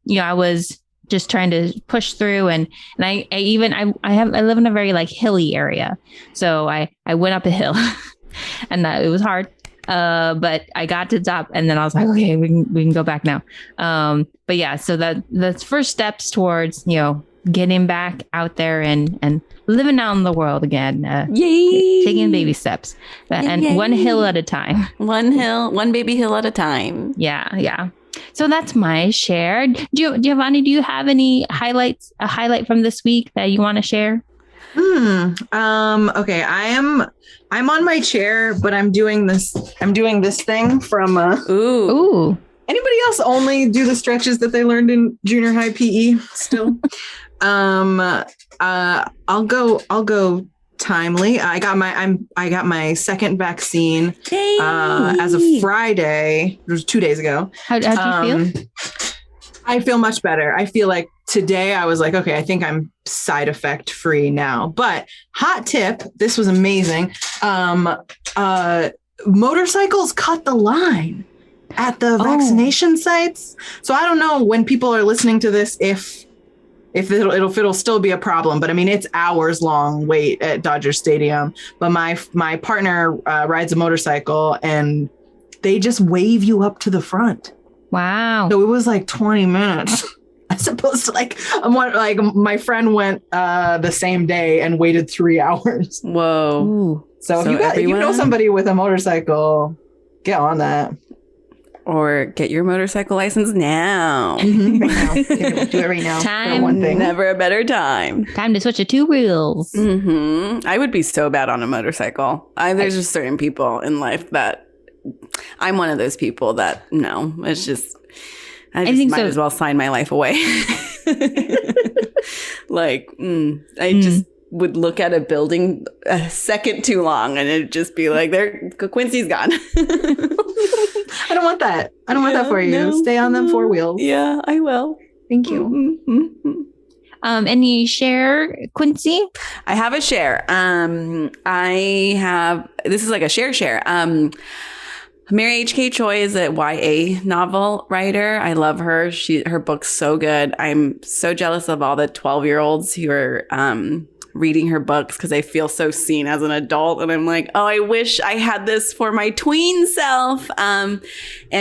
you know, I was just trying to push through and I live in a very like hilly area. So I went up a hill and it was hard. But I got to the top and then I was like, okay, we can go back now. But yeah, so that's first steps towards, you know, getting back out there and living out in the world again. Yay! Taking baby steps and Yay. one hill at a time. One baby hill at a time. Yeah. So that's my share. Giovanni, do you have any highlights? A highlight from this week that you want to share? Okay. I'm on my chair, but I'm doing this thing from. Ooh. Anybody else only do the stretches that they learned in junior high PE still? I'll go timely. I got my second vaccine as of Friday. It was 2 days ago. How do you feel? I feel much better. I feel like today I was like, okay, I think I'm side effect free now. But hot tip, this was amazing. Motorcycles cut the line at the vaccination sites. So I don't know when people are listening to this if it'll still be a problem, but I mean, it's hours long wait at Dodger Stadium. But my partner rides a motorcycle and they just wave you up to the front. Wow. So it was like 20 minutes. As opposed to like my friend went the same day and waited 3 hours. Whoa. Ooh. So if you know somebody with a motorcycle, get on that. Or get your motorcycle license now. Mm-hmm. Right now. Do it right now. Time. One thing. Never a better time. Time to switch to 2 wheels. Mm-hmm. I would be so bad on a motorcycle. There's just certain people in life that I'm one of those people that no, it's just I might as well sign my life away. I just would look at a building a second too long and it'd just be like, there, Quincy's gone. I don't want that. I don't want that for you. No, Stay on them 4 wheels. Yeah, I will. Thank you. Mm-hmm. Any share, Quincy? I have a share. This is like a share. Mary H.K. Choi is a YA novel writer. I love her. Her book's so good. I'm so jealous of all the 12-year-olds who are reading her books because I feel so seen as an adult. And I'm like, oh, I wish I had this for my tween self. And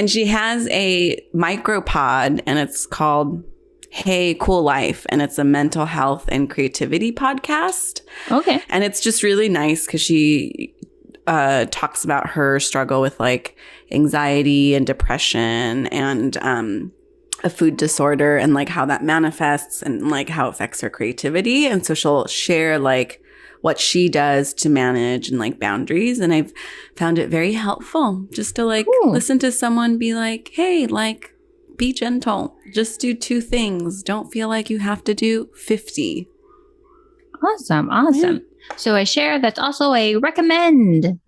she has a micropod and it's called Hey Cool Life, and it's a mental health and creativity podcast. Okay. And it's just really nice because she talks about her struggle with like anxiety and depression and a food disorder and like how that manifests and like how it affects her creativity. And so she'll share like what she does to manage and like boundaries. And I've found it very helpful just to like listen to someone be like, hey, like be gentle. Just do 2 things. Don't feel like you have to do 50. Awesome. Yeah. So a share, that's also a recommend.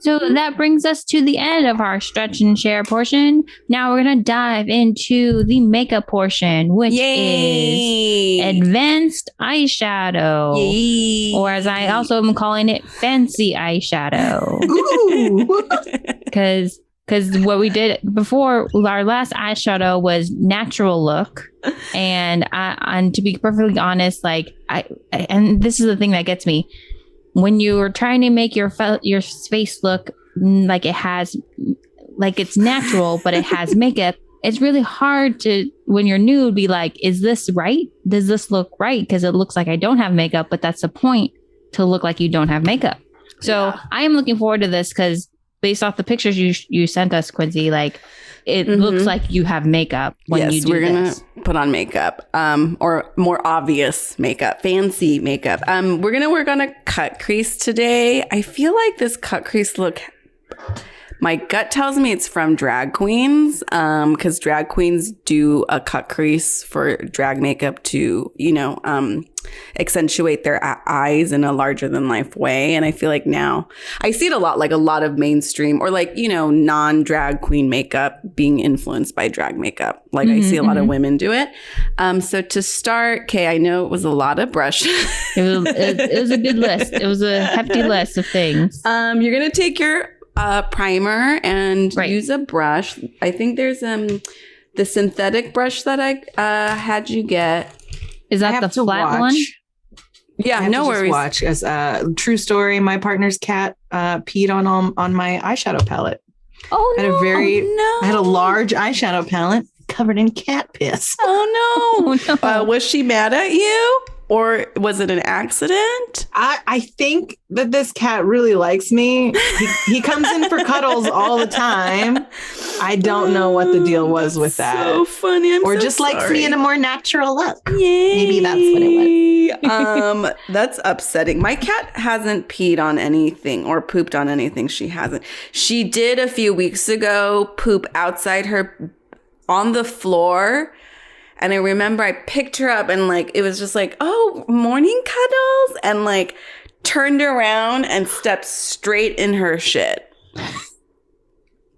So that brings us to the end of our stretch and share portion. Now we're going to dive into the makeup portion, which is Advanced Eyeshadow. Yay. Or as I also am calling it, Fancy Eyeshadow. Because what we did before, our last eyeshadow was natural look. And to be perfectly honest, like and this is the thing that gets me. When you're trying to make your face look like it has, like it's natural, but it has makeup, it's really hard to, when you're nude, be like, is this right? Does this look right? Because it looks like I don't have makeup, but that's the point, to look like you don't have makeup. So I am looking forward to this because based off the pictures you sent us, Quincy, like it looks like you have makeup when you do this. Yes, we're going to put on makeup, or more obvious makeup, fancy makeup. We're going to work on a cut crease today. I feel like this cut crease look, my gut tells me it's from drag queens, because drag queens do a cut crease for drag makeup to, accentuate their eyes in a larger than life way. And I feel like now I see it a lot, like a lot of mainstream or like, non-drag queen makeup being influenced by drag makeup. Like I see a lot of women do it. So to start, Kay, I know it was a lot of brush. it was a good list. It was a hefty list of things. You're going to take your primer and use a brush. I think there's the synthetic brush that I had you get. Is that the flat one? Yeah, no worries. Watch as true story. My partner's cat peed on my eyeshadow palette. Oh I had a large eyeshadow palette covered in cat piss. Oh no! Was she mad at you, or was it an accident? I think that this cat really likes me. He comes in for cuddles all the time. I don't know what the deal was with that. So funny. Or so just sorry. likes me in a more natural look. Yay. Maybe that's what it was. That's upsetting. My cat hasn't peed on anything or pooped on anything. She hasn't. She did a few weeks ago poop outside her on the floor. And I remember I picked her up and like, it was just like, oh, morning cuddles. And like turned around and stepped straight in her shit.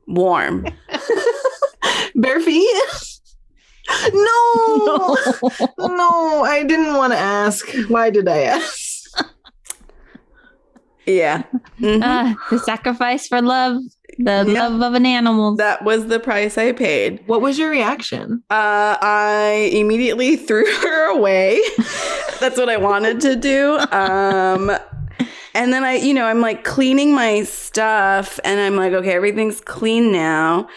Warm. Bare feet? No, I didn't want to ask. Why did I ask? Yeah. The sacrifice for love. The love of an animal. That was the price I paid. What was your reaction? I immediately threw her away. That's what I wanted to do. And then I'm like cleaning my stuff and I'm like, okay, everything's clean now.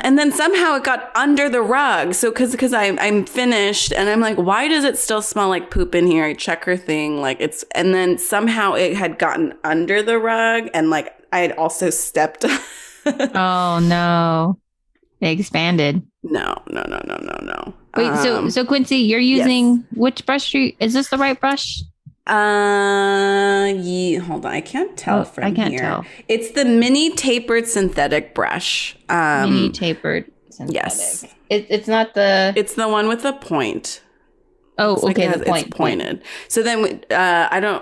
And then somehow it got under the rug. So because I'm finished and I'm like, why does it still smell like poop in here? I check her thing and then somehow it had gotten under the rug and like I had also stepped. Oh no. They expanded. No. Wait, so Quincy, you're using which brush? Is this the right brush? Yeah, hold on. I can't tell from here. I can't tell. It's the mini tapered synthetic brush. Mini tapered synthetic. Yes. It's not the... It's the one with the point. Oh, okay. The point. It's pointed. So then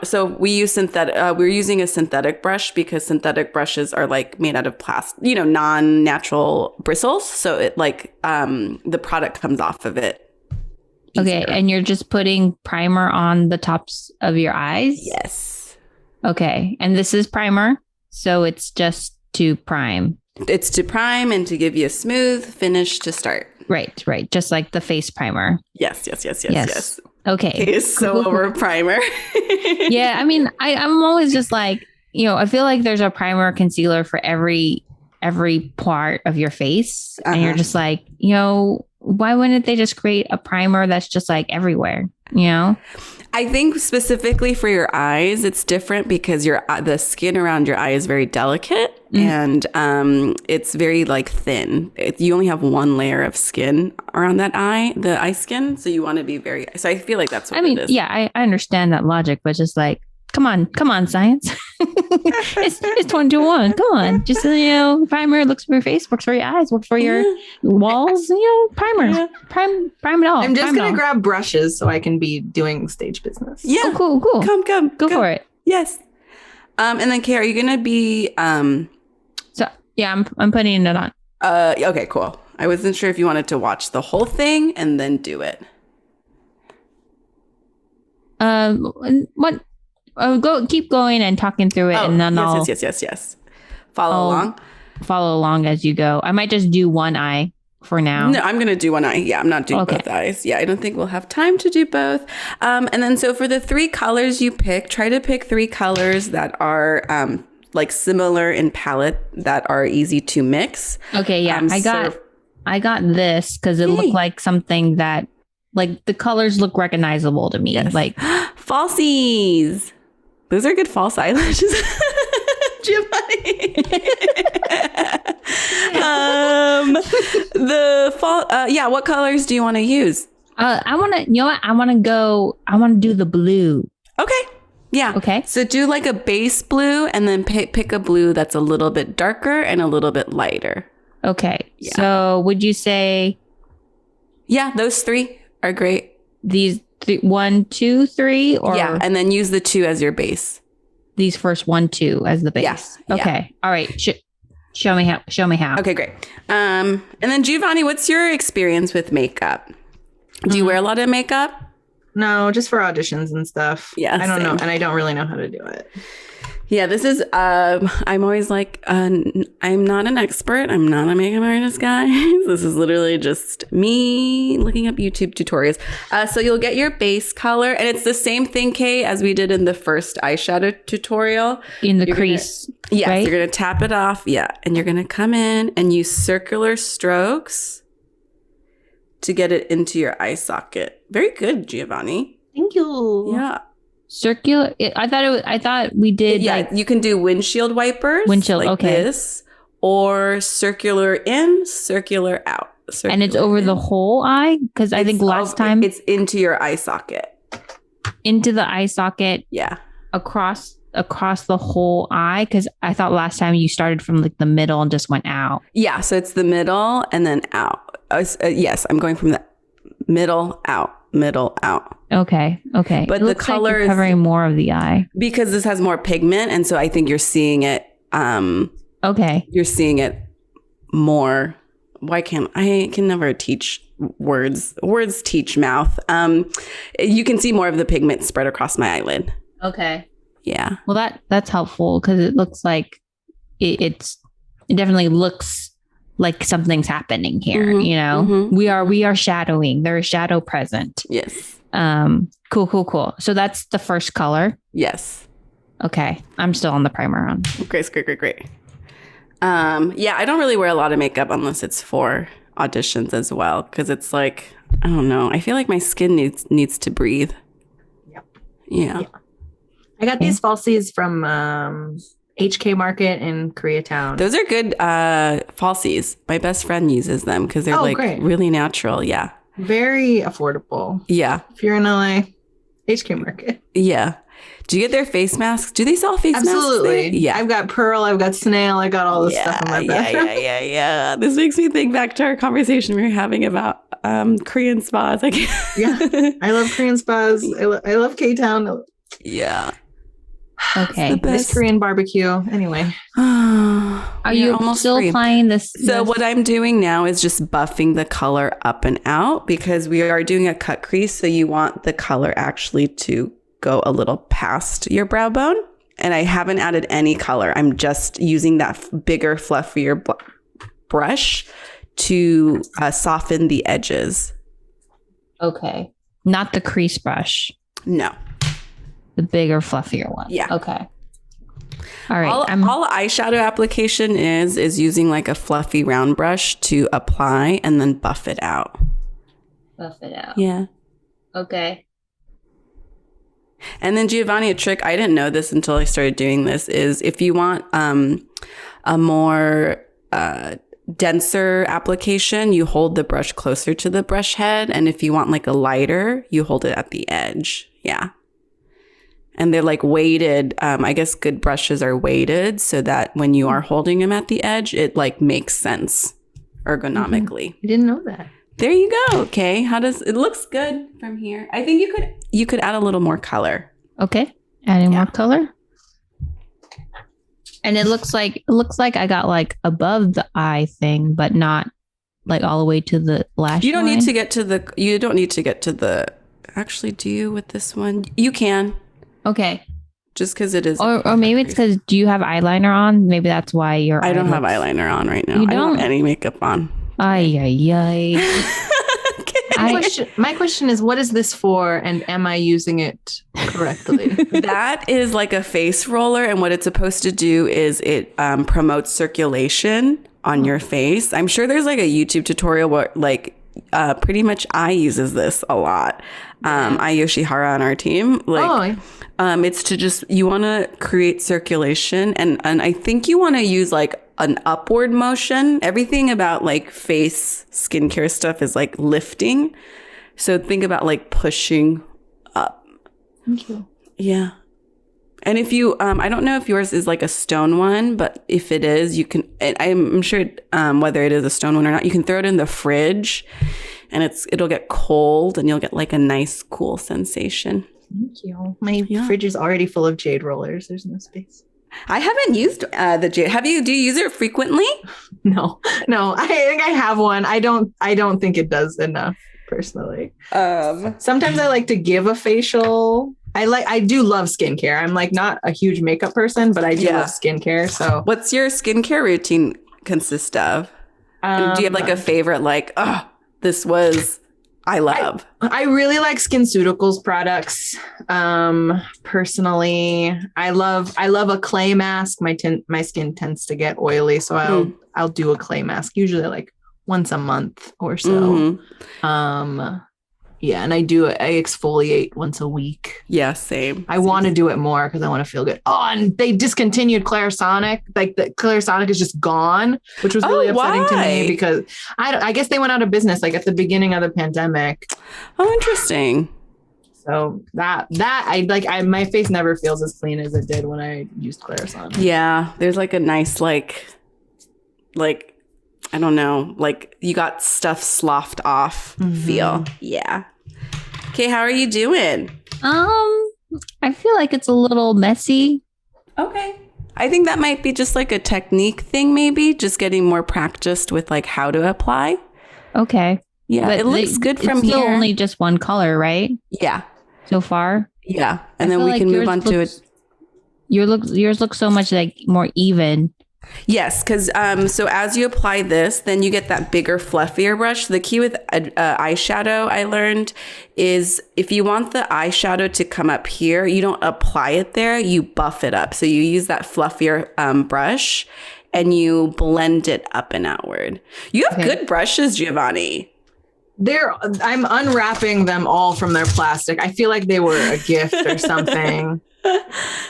so we use synthetic, we're using a synthetic brush because synthetic brushes are like made out of plastic, non-natural bristles. So it like, the product comes off of it. Okay, and you're just putting primer on the tops of your eyes? Yes. Okay, and this is primer, so it's just to prime. It's to prime and to give you a smooth finish to start. Right. Just like the face primer. Yes. Okay. It is so over primer. Yeah, I mean, I'm always just like, I feel like there's a primer concealer for every part of your face. And you're just like, why wouldn't they just create a primer that's just like everywhere, you know? I think specifically for your eyes, it's different because the skin around your eye is very delicate and it's very like thin. You only have one layer of skin around that eye, the eye skin. So you want to be very, so I feel like that's what it is. Yeah, I understand that logic, but just like, come on, science. it's 2021. Come on. Just, primer looks for your face, works for your eyes, works for your walls, primer. Yeah. Prime it all. I'm just going to grab brushes so I can be doing stage business. Yeah. Oh, cool. Come. Go for it. Yes. And then Kay, are you going to be, So yeah, I'm putting it on. Okay, cool. I wasn't sure if you wanted to watch the whole thing and then do it. What? Keep going and talking through it, and then yes. Follow along as you go. I might just do one eye for now. No, I'm going to do one eye. Yeah, I'm not doing both eyes. Yeah, I don't think we'll have time to do both. And then so for the 3 colors you pick, try to pick 3 colors that are like similar in palette that are easy to mix. Okay, yeah, I got this because it looked like something that, like, the colors look recognizable to me. Yes. Like falsies. Those are good false eyelashes. Giovanni. What colors do you want to use? I want to do the blue. Okay. Yeah. Okay. So do like a base blue and then pick a blue that's a little bit darker and a little bit lighter. Okay. Yeah. So would you say? Yeah, those 3 are great. These 1, 2, 3, or and then use the 2 as your base. These first 1, 2 as the base. Yeah. Okay. All right. Show me how. Okay, great. And then Giovanni, what's your experience with makeup? Do you wear a lot of makeup? No, just for auditions and stuff. Yeah, I don't know, and I don't really know how to do it. Yeah, this is, I'm always like, I'm not an expert. I'm not a makeup artist, guys. This is literally just me looking up YouTube tutorials. So you'll get your base color, and it's the same thing, Kay, as we did in the first eyeshadow tutorial. In the crease, yes, right? You're going to tap it off, and you're going to come in and use circular strokes to get it into your eye socket. Very good, Giovanni. Thank you. Yeah. Circular. I thought we did. You can do windshield wipers. Like this, or circular in, circular out. And it's over the whole eye? Because I think last time it's into your eye socket. Into the eye socket. Yeah. Across the whole eye, because I thought last time you started from like the middle and just went out. Yeah. So it's the middle and then out. Yes, I'm going from the middle out. Okay. But the color is covering more of the eye because this has more pigment, and so I think you're seeing it. Okay. You're seeing it more. I can never teach words. Words teach mouth. You can see more of the pigment spread across my eyelid. Okay. Yeah. Well, that's helpful because it looks like it definitely looks like something's happening here. Mm-hmm. We are shadowing. There is shadow present. Yes. Cool. So that's the first color. Yes. Okay. I'm still on the primer on. Great. I don't really wear a lot of makeup unless it's for auditions as well, because it's like, I don't know. I feel like my skin needs to breathe. Yep. Yeah. I got these falsies from HK Market in Koreatown. Those are good falsies. My best friend uses them because they're great. Really natural. Yeah. Very affordable. Yeah. If you're in LA, HK Market. Yeah. Do you get their face masks? Do they sell face masks? Absolutely. Yeah. I've got Pearl. I've got Snail. I got all this stuff in my bag. Yeah. This makes me think back to our conversation we were having about Korean spas. Yeah. I love Korean spas. I love K-Town. Yeah. Okay. This Korean barbecue. Anyway. Are you still applying this? So what I'm doing now is just buffing the color up and out because we are doing a cut crease. So you want the color actually to go a little past your brow bone. And I haven't added any color. I'm just using that bigger, fluffier brush to soften the edges. Okay. Not the crease brush. No. The bigger, fluffier one. Yeah. Okay. All right. All eyeshadow application is using like a fluffy round brush to apply and then buff it out. Buff it out. Yeah. Okay. And then Giovanni, a trick, I didn't know this until I started doing this, is if you want a more denser application, you hold the brush closer to the brush head. And if you want like a lighter, you hold it at the edge. Yeah. And they're like weighted. I guess good brushes are weighted so that when you are holding them at the edge, it like makes sense ergonomically. I didn't know that. There you go. Okay. How does it looks good from here? I think you could add a little more color. Okay. Adding more color. And it looks like I got like above the eye thing, but not like all the way to the lash You don't line. need to get to the actually, do you with this one? You can. Okay. Just because it is. Or maybe it's because, do you have eyeliner on? Maybe that's why you're. I don't have eyeliner on right now. You I don't have don't? any makeup on. Ay, ay, ay. My question is, what is this for, and am I using it correctly? That is like a face roller, and what it's supposed to do is it promotes circulation on your face. I'm sure there's like a YouTube tutorial where like pretty much I uses this a lot. I Yoshihara on our team. Like, it's to just, you want to create circulation, and I think you want to use like an upward motion. Everything about like face skincare stuff is like lifting. So think about like pushing up. Thank you. Yeah. And if you, I don't know if yours is like a stone one, but if it is, you can, I'm sure whether it is a stone one or not, you can throw it in the fridge and it'll get cold and you'll get like a nice cool sensation. Thank you. My fridge is already full of jade rollers. There's no space. I haven't used the jade. Have you? Do you use it frequently? No. I think I have one. I don't think it does enough personally. Sometimes I like to give a facial. I do love skincare. I'm like not a huge makeup person, but I do love skincare. So what's your skincare routine consist of? And do you have like a favorite, like, this was I love? I really like SkinCeuticals products. Personally, I love a clay mask. My skin tends to get oily, so I'll do a clay mask usually like once a month or so. Yeah, and I exfoliate once a week. Yeah, same. I want to do it more because I want to feel good. Oh, and they discontinued Clarisonic. Like the Clarisonic is just gone, which was really upsetting to me because I guess they went out of business like at the beginning of the pandemic. Oh, interesting. So that my face never feels as clean as it did when I used Clarisonic. Yeah, there's like a nice like I don't know, like you got stuff sloughed off feel. Yeah. Okay, how are you doing? I feel like it's a little messy. Okay. I think that might be just like a technique thing, maybe just getting more practiced with like how to apply. Okay. Yeah, but it looks good from here. It's still only just one color, right? Yeah. So far. Yeah, and then we can move on to it. Yours looks so much like more even. Yes, because so as you apply this, then you get that bigger, fluffier brush. The key with eyeshadow, I learned, is if you want the eyeshadow to come up here, you don't apply it there, you buff it up. So you use that fluffier brush and you blend it up and outward. You have good brushes, Giovanni. I'm unwrapping them all from their plastic. I feel like they were a gift or something.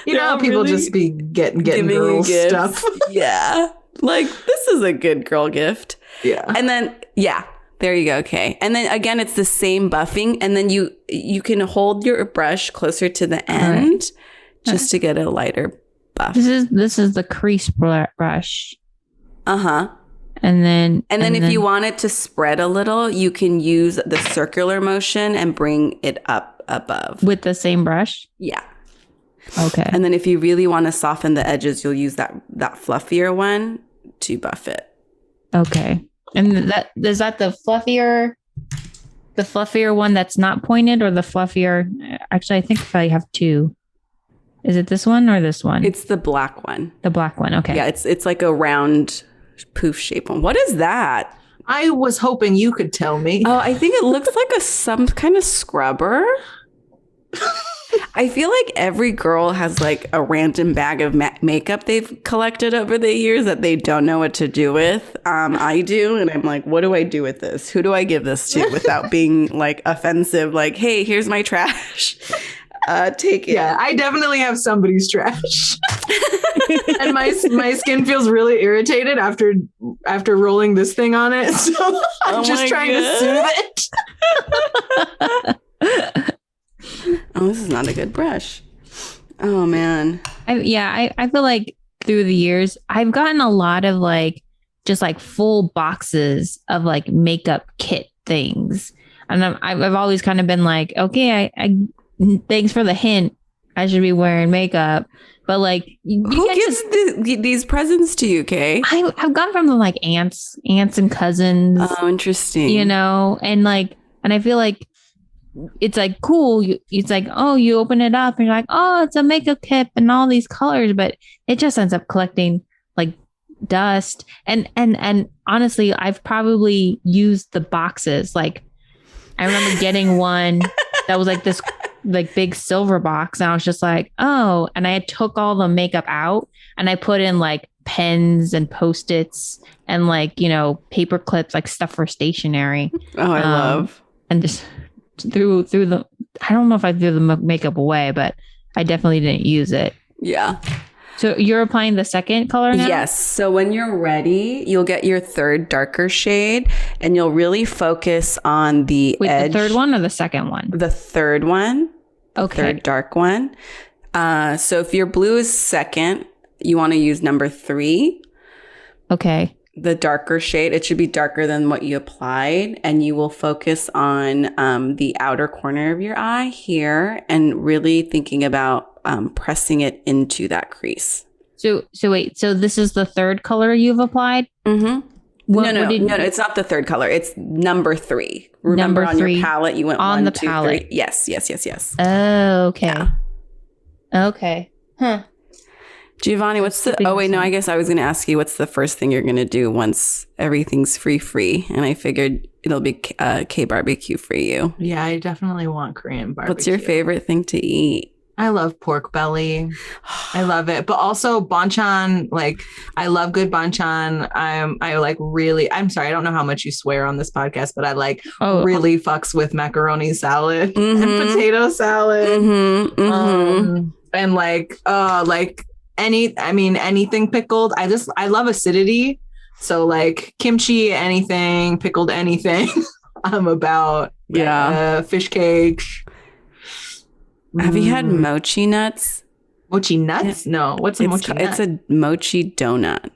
You know, people really just be getting girl stuff. Yeah. Like, this is a good girl gift. Yeah. And then, there you go. Okay. And then again, it's the same buffing. And then you can hold your brush closer to the end just to get a lighter buff. This is the crease brush. Uh-huh. And then if you want it to spread a little, you can use the circular motion and bring it up above. With the same brush? Yeah. Okay. And then if you really want to soften the edges, you'll use that fluffier one to buff it. Okay. And is that the fluffier one that's not pointed, or the fluffier? Actually, I think I have two. Is it this one or this one? It's the black one. The black one. Okay. Yeah, it's like a round poof shape one. What is that? I was hoping you could tell me. Oh, I think it looks like some kind of scrubber. I feel like every girl has like a random bag of makeup they've collected over the years that they don't know what to do with. I do. And I'm like, what do I do with this? Who do I give this to without being like offensive? Like, hey, here's my trash. Take it. Yeah, I definitely have somebody's trash. And my skin feels really irritated after rolling this thing on it. So I'm just trying to soothe it. Oh, this is not a good brush. Oh man. I feel like through the years I've gotten a lot of like just like full boxes of like makeup kit things, and I've always kind of been like, okay, I thanks for the hint, I should be wearing makeup. But like, who gives these presents to you, Kay? I've gotten from the like aunts and cousins. Oh, interesting. You know, and I feel like it's like cool. It's like, oh, you open it up and you're like, oh, it's a makeup kit and all these colors, but it just ends up collecting like dust. And honestly, I've probably used the boxes. Like, I remember getting one that was like this like big silver box, and I was just like, oh, and I took all the makeup out and I put in like pens and Post-its and like, you know, paper clips, like stuff for stationery. Oh, I love. And just threw the, I don't know if I threw the makeup away, but I definitely didn't use it. Yeah. So you're applying the second color now? Yes. So when you're ready, you'll get your third darker shade and you'll really focus on the edge. The third one or the second one? The third one. Okay. Third dark one. So if your blue is second, you want to use number 3. Okay. The darker shade. It should be darker than what you applied. And you will focus on the outer corner of your eye here and really thinking about pressing it into that crease. So wait, so this is the third color you've applied? Mm-hmm. No, it's not the third color. It's number 3. Remember number on 3 your palette, you went on 1, the 2, palette. 3. Yes. Oh, okay. Yeah. Okay. Huh. Giovanni, what's the... Oh, wait, no, I guess I was going to ask you, what's the first thing you're going to do once everything's free? And I figured it'll be K-barbecue for you. Yeah, I definitely want Korean barbecue. What's your favorite thing to eat? I love pork belly. I love it. But also banchan, like I love good banchan. I like really, I'm sorry, I don't know how much you swear on this podcast, but I like really fucks with macaroni salad and potato salad. And like anything pickled. I love acidity. So like kimchi, anything, pickled anything. I'm about fish cakes. Have you had mochi nuts? Mochi nuts? Yeah. No. What's a mochi nut? It's a mochi donut.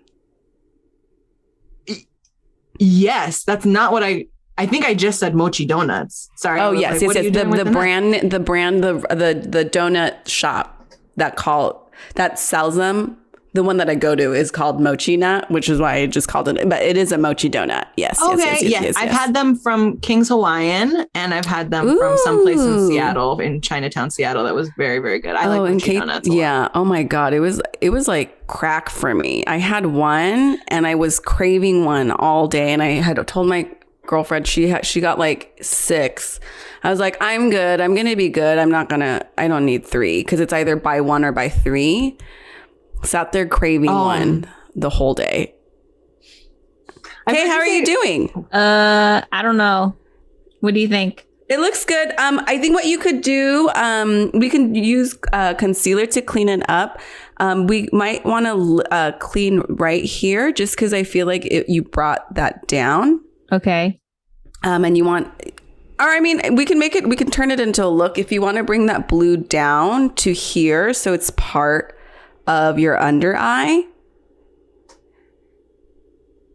Yes, that's not what I think I just said mochi donuts. Sorry. Oh, yes. The donut shop that sells them. The one that I go to is called Mochi Nut, which is why I just called it. But it is a mochi donut. Yes. Okay. Yes. I've had them from King's Hawaiian, and I've had them from someplace in Seattle, in Chinatown, Seattle. That was very, very good. I like mochi donuts. Yeah. Oh my God. It was like crack for me. I had one, and I was craving one all day, and I had told my girlfriend she got like 6. I was like, I'm good. I'm gonna be good. I don't need 3 because it's either buy 1 or buy 3. Sat there craving one the whole day. Hey, how are you doing? I don't know. What do you think? It looks good. I think what you could do, we can use concealer to clean it up. We might want to clean right here just because I feel like you brought that down. Okay. And you want... Or I mean, we can turn it into a look. If you want to bring that blue down to here so it's part of your under eye.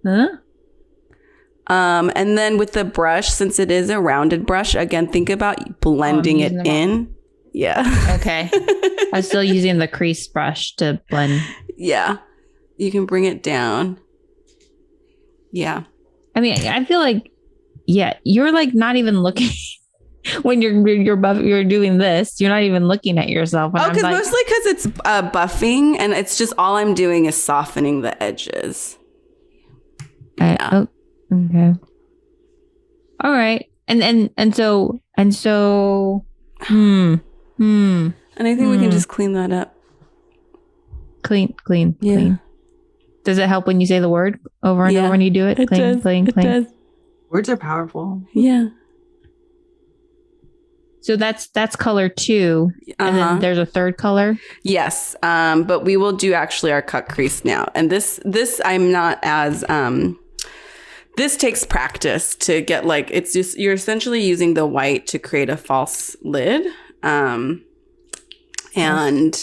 Huh? And then with the brush, since it is a rounded brush, again, think about blending it in. Yeah. Okay. I'm still using the crease brush to blend. Yeah. You can bring it down. Yeah. I mean, I feel like, you're like not even looking when you're doing this. You're not even looking at yourself. Mostly because it's buffing, and it's just all I'm doing is softening the edges. Okay. All right. And so Hmm. And I think we can just clean that up. Clean. Yeah. Does it help when you say the word over and over when you do it? It does. Clean. It does. Words are powerful. Yeah. So that's color 2. And then there's a third color. Yes. But we will do actually our cut crease now. And this I'm not as this takes practice to get like, it's just, you're essentially using the white to create a false lid. And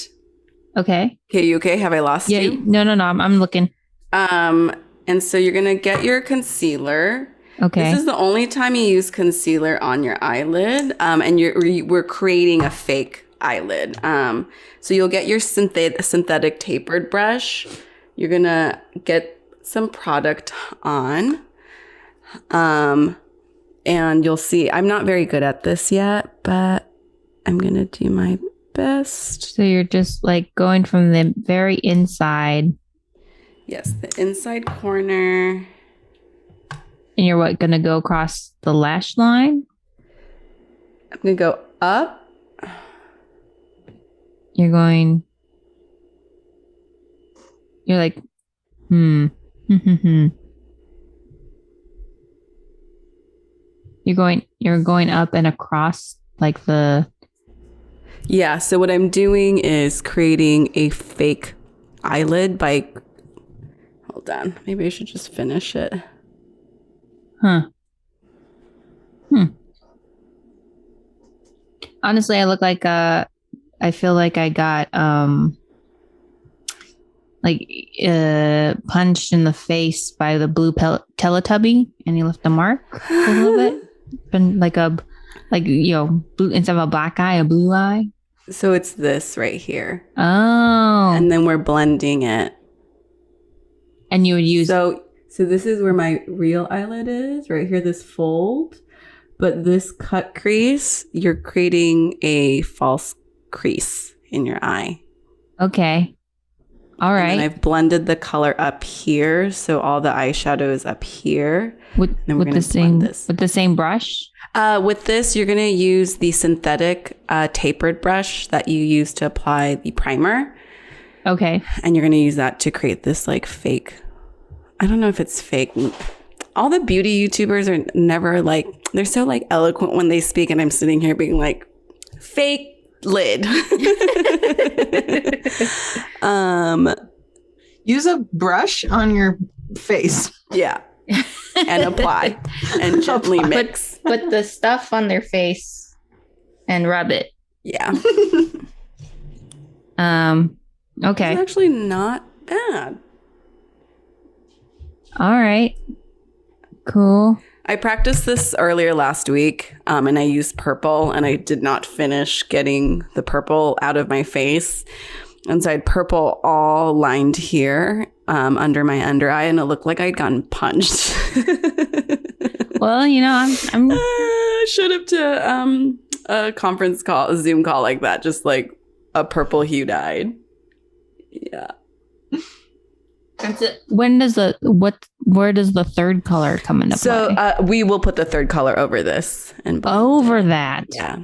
okay, you okay? Have I lost you? No, I'm looking. And so you're gonna get your concealer. Okay. This is the only time you use concealer on your eyelid, and we're creating a fake eyelid. So you'll get your synthetic tapered brush. You're gonna get some product on, and you'll see. I'm not very good at this yet, but I'm gonna do my best. So you're just like going from the very inside. Yes, the inside corner. And you're what, gonna go across the lash line? I'm gonna go up. You're like, You're going up and across like the. Yeah, so what I'm doing is creating a fake eyelid by, hold on, maybe I should just finish it. Honestly, I look like I feel like I got punched in the face by the blue Teletubby, and he left a mark a little bit, and blue instead of a black eye, a blue eye. So it's this right here. Oh, and then we're blending it. And you would use so this is where my real eyelid is, right here, this fold. But this cut crease, you're creating a false crease in your eye. Okay. All right. And I've blended the color up here, so all the eyeshadow is up here. With the same brush? With this, you're going to use the synthetic tapered brush that you use to apply the primer. Okay. And you're going to use that to create this like fake. I don't know if it's fake. All the beauty YouTubers are never like, they're so like eloquent when they speak, and I'm sitting here being like, fake lid. Use a brush on your face. Yeah. And apply and gently mix. Put the stuff on their face and rub it. Yeah. Okay. It's actually not bad. All right. Cool. I practiced this earlier last week, and I used purple, and I did not finish getting the purple out of my face. And so I had purple all lined here under my under eye, and it looked like I'd gotten punched. Well, I'm should have to a conference call, a Zoom call like that, just like a purple hued eyed. Yeah. Where does the third color come into play? So we will put the third color over this and over that. Yeah.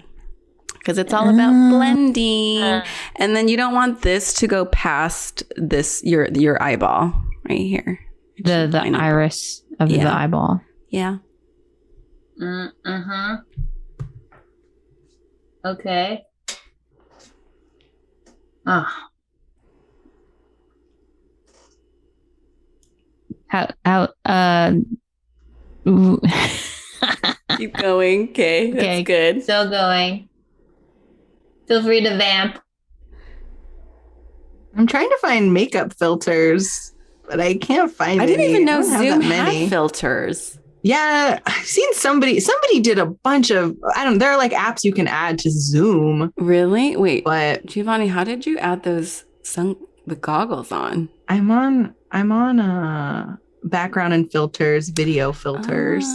Because it's all about blending. And then you don't want this to go past this your eyeball right here. The iris of the eyeball. Yeah. Okay. Keep going. Okay. That's good. Still going. Feel free to vamp. I'm trying to find makeup filters, but I can't find any. I didn't even know Zoom had filters. Yeah, I've seen somebody did a bunch of, there are like apps you can add to Zoom. Really? Wait, but Jiavani, how did you add the goggles on? I'm on background and filters, video filters.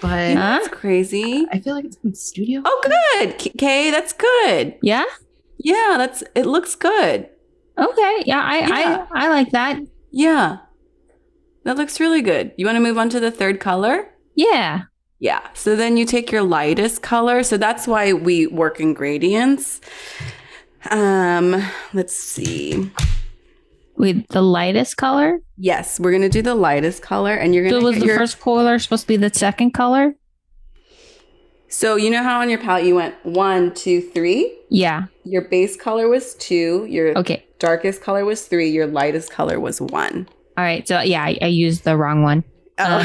But that's crazy. I feel like it's in studio. Oh, good. Okay, that's good. Yeah? Yeah, it looks good. Okay. Yeah, I like that. Yeah. That looks really good. You want to move on to the third color? Yeah. Yeah. So then you take your lightest color. So that's why we work in gradients. Let's see. With the lightest color? Yes, we're gonna do the lightest color, and you're gonna. So was the first color supposed to be the second color? So you know how on your palette you went 1, 2, 3? Yeah. Your base color was 2. Your Okay. darkest color was 3. Your lightest color was 1. All right. So yeah, I used the wrong one. Oh.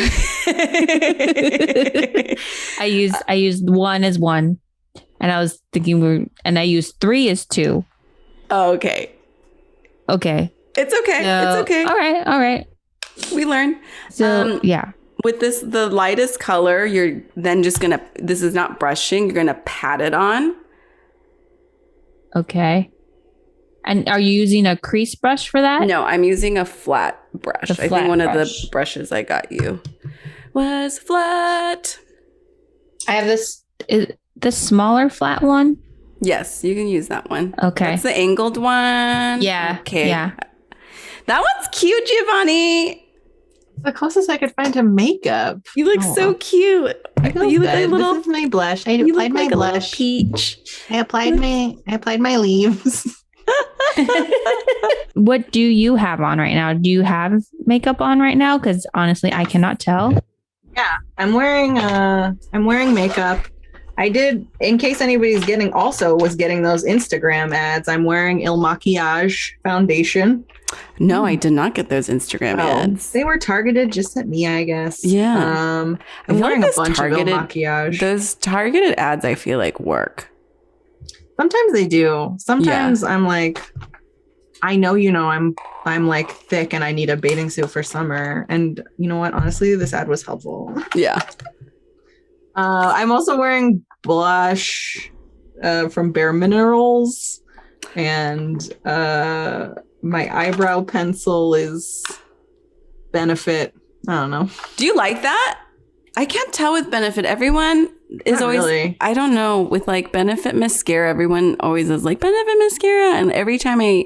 I used 1 as 1, and I was thinking and I used 3 as 2. Oh, okay. Okay. It's okay. So, It's okay. All right. We learn. So yeah. With the lightest color, you're then just gonna. This is not brushing. You're gonna pat it on. Okay. And are you using a crease brush for that? No, I'm using a flat brush. I think one of the brushes I got you was flat. I have this smaller flat one. Yes, you can use that one. Okay. That's the angled one. Yeah. Okay. Yeah. That one's cute, Jiavani. The closest I could find to makeup. You look so cute. You look like a little. This is my blush. I You applied look my like a little blush. peach. I applied my leaves. What do you have on right now? Do you have makeup on right now? Because honestly, I cannot tell. Yeah, I'm wearing makeup. I did, in case anybody's was getting those Instagram ads, I'm wearing Il Maquillage foundation. No, I did not get those Instagram ads. They were targeted just at me, I guess. Yeah. I'm wearing a bunch of Il Maquillage. Those targeted ads, I feel like, work. Sometimes they do. Sometimes I'm like, I know, I'm like thick and I need a bathing suit for summer. And you know what? Honestly, this ad was helpful. Yeah. I'm also wearing blush from Bare Minerals, and my eyebrow pencil is Benefit. I don't know. Do you like that? I can't tell with Benefit. Everyone is Not always, really. I don't know, with like Benefit mascara, everyone always is like Benefit mascara. And every time I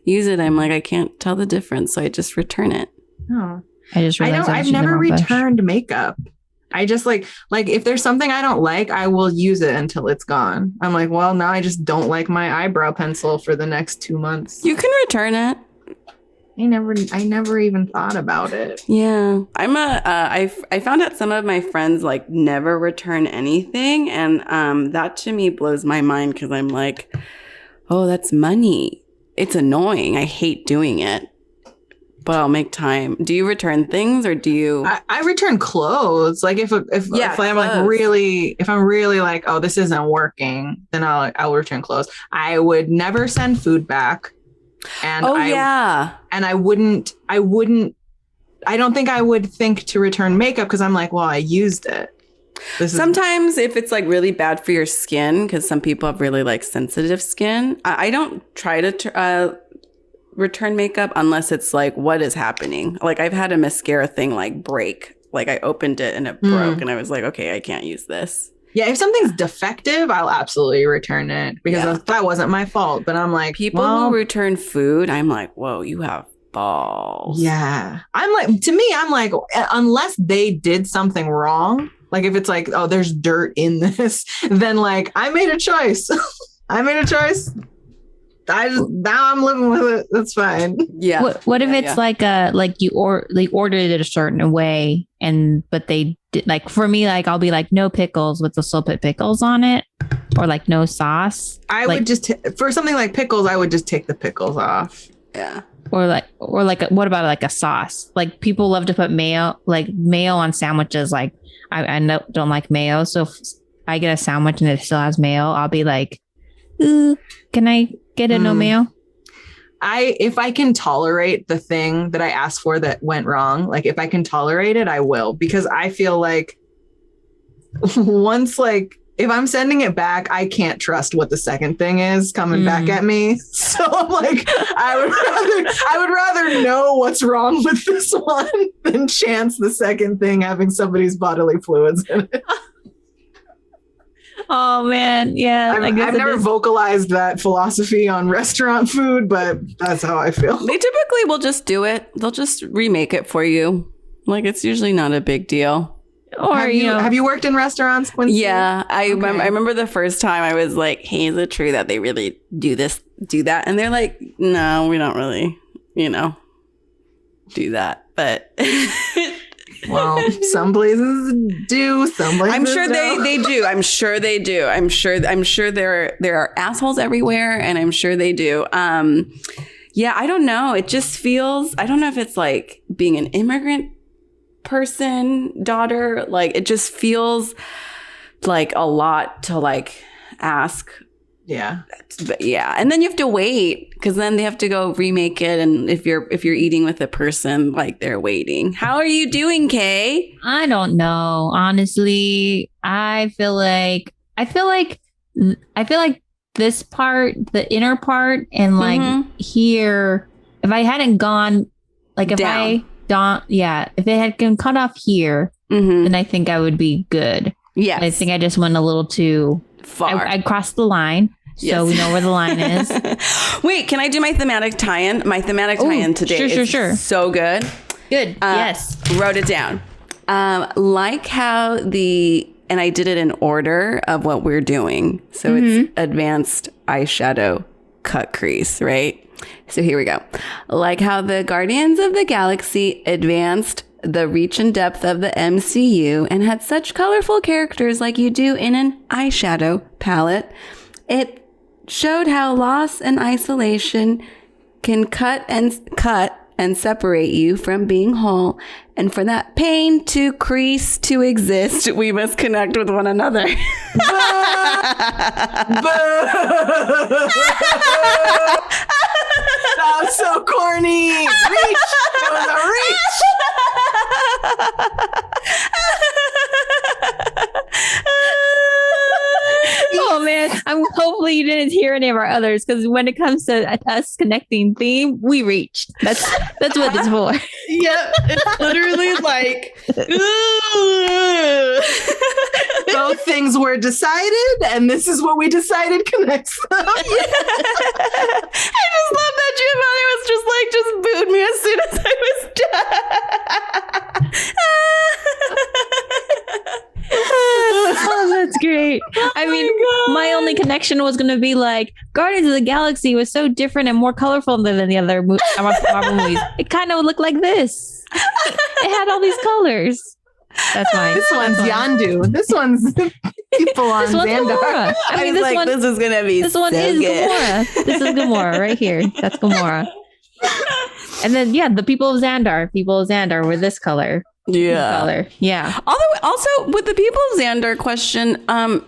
use it, I'm like, I can't tell the difference. So I just return it. No. I just realized I've never returned makeup. I just like if there's something I don't like, I will use it until it's gone. I'm like, well, now I just don't like my eyebrow pencil for the next 2 months. You can return it. I never even thought about it. Yeah. I found out some of my friends like never return anything. And that to me blows my mind because I'm like, oh, that's money. It's annoying. I hate doing it. But I'll make time. Do you return things or do you? I return clothes. Like if I'm like really like, oh, this isn't working, then I'll return clothes. I would never send food back. And I wouldn't. I don't think I would think to return makeup because I'm like, well, I used it. Sometimes if it's like really bad for your skin, because some people have really like sensitive skin, I don't try to return makeup unless it's like, what is happening? Like I've had a mascara thing like break. Like I opened it and it broke and I was like, okay, I can't use this. Yeah, if something's defective, I'll absolutely return it because that wasn't my fault. But I'm like, people who return food, I'm like, whoa, you have balls. Yeah. I'm like, to me, I'm like, unless they did something wrong, like if it's like, oh, there's dirt in this, then like I made a choice. Now I'm living with it. That's fine. Yeah. What if it's like you ordered it a certain way but they did, like for me, like I'll be like no pickles, but they'll still put pickles on it, or like no sauce. I would just for something like pickles, I would just take the pickles off. Yeah. Or what about like a sauce? Like people love to put mayo on sandwiches. Like I don't like mayo, so if I get a sandwich and it still has mayo, I'll be like, ooh, can I get a no mayo? If I can tolerate the thing that I asked for that went wrong, like if I can tolerate it, I will, because I feel like once like if I'm sending it back, I can't trust what the second thing is coming back at me. So I'm like, I would rather know what's wrong with this one than chance the second thing having somebody's bodily fluids in it. Oh man, yeah. I've never vocalized that philosophy on restaurant food, but that's how I feel. They typically will just do it. They'll just remake it for you. Like it's usually not a big deal. Or have you worked in restaurants, Quincy? Yeah, I remember the first time I was like, hey, is it true that they really do that? And they're like, no, we don't really, do that. But well, some places do, some places I'm sure don't. they do. I'm sure they do. I'm sure there are assholes everywhere, and I'm sure they do. Yeah, I don't know. It just feels, I don't know if it's like being an immigrant person, daughter, like it just feels like a lot to like ask. Yeah. But yeah, and then you have to wait because then they have to go remake it, and if you're eating with a person, like they're waiting. How are you doing, Kay? I don't know. Honestly, I feel like this part, the inner part, and like here, if I hadn't gone, like if Down. if it had been cut off here, then I think I would be good. Yes. I think I just went a little too far. I crossed the line. So we know where the line is. Wait, can I do my thematic tie-in? My thematic tie-in today is so good. Good. Yes. Wrote it down. Like how and I did it in order of what we're doing. So it's Advanced Eyeshadow Cut Crease, right? So here we go. Like how the Guardians of the Galaxy advanced the reach and depth of the MCU and had such colorful characters like you do in an eyeshadow palette, it showed how loss and isolation can cut and separate you from being whole. And for that pain to crease to exist, we must connect with one another. That was so corny. Reach. It was a reach. Oh man, hopefully you didn't hear any of our others, because when it comes to us connecting theme, we reached. That's what it's for. Yeah, it's literally like both things were decided, and this is what we decided connects them. I just love that Giovanni was just booed me as soon as I was done. Oh, that's great. I mean, my only connection was going to be like Guardians of the Galaxy was so different and more colorful than the other Marvel movies. It kind of looked like this. It had all these colors. That's fine. This one's Yondu. This one's people on This one's Xandar. Gamora. I mean, this is gonna be. This one so is good. Gamora. This is Gamora right here. That's Gamora. And then the people of Xandar were this color. Yeah. Color. Yeah. Although also with the people of Xandar question,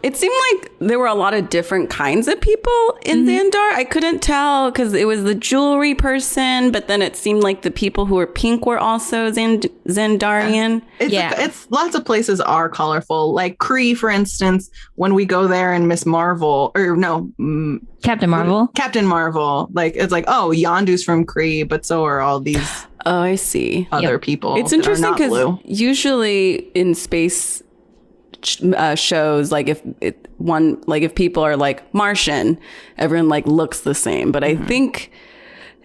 it seemed like there were a lot of different kinds of people in Xandar. I couldn't tell because it was the jewelry person, but then it seemed like the people who were pink were also Xandarian. It's lots of places are colorful. Like Kree, for instance, when we go there and Captain Marvel, like it's like, oh, Yondu's from Kree, but so are all these. Oh, I see. Other people. It's interesting because usually in space shows, like if people are like Martian, everyone like looks the same. But I think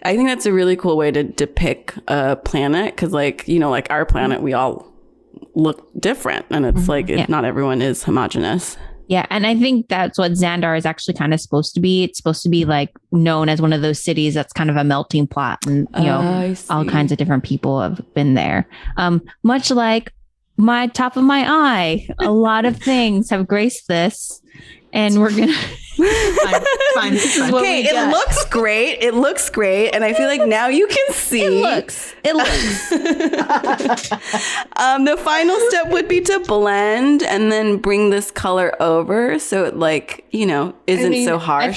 that's a really cool way to depict a planet because, like, like our planet, we all look different, and it's like not everyone is homogenous. Yeah, and I think that's what Xandar is actually kind of supposed to be. It's supposed to be like known as one of those cities that's kind of a melting pot, and all kinds of different people have been there. Much like my top of my eye, a lot of things have graced this, and we're gonna. Fine. Okay, it looks great. It looks great, and I feel like now you can see. It looks. The final step would be to blend and then bring this color over, so it isn't so harsh. I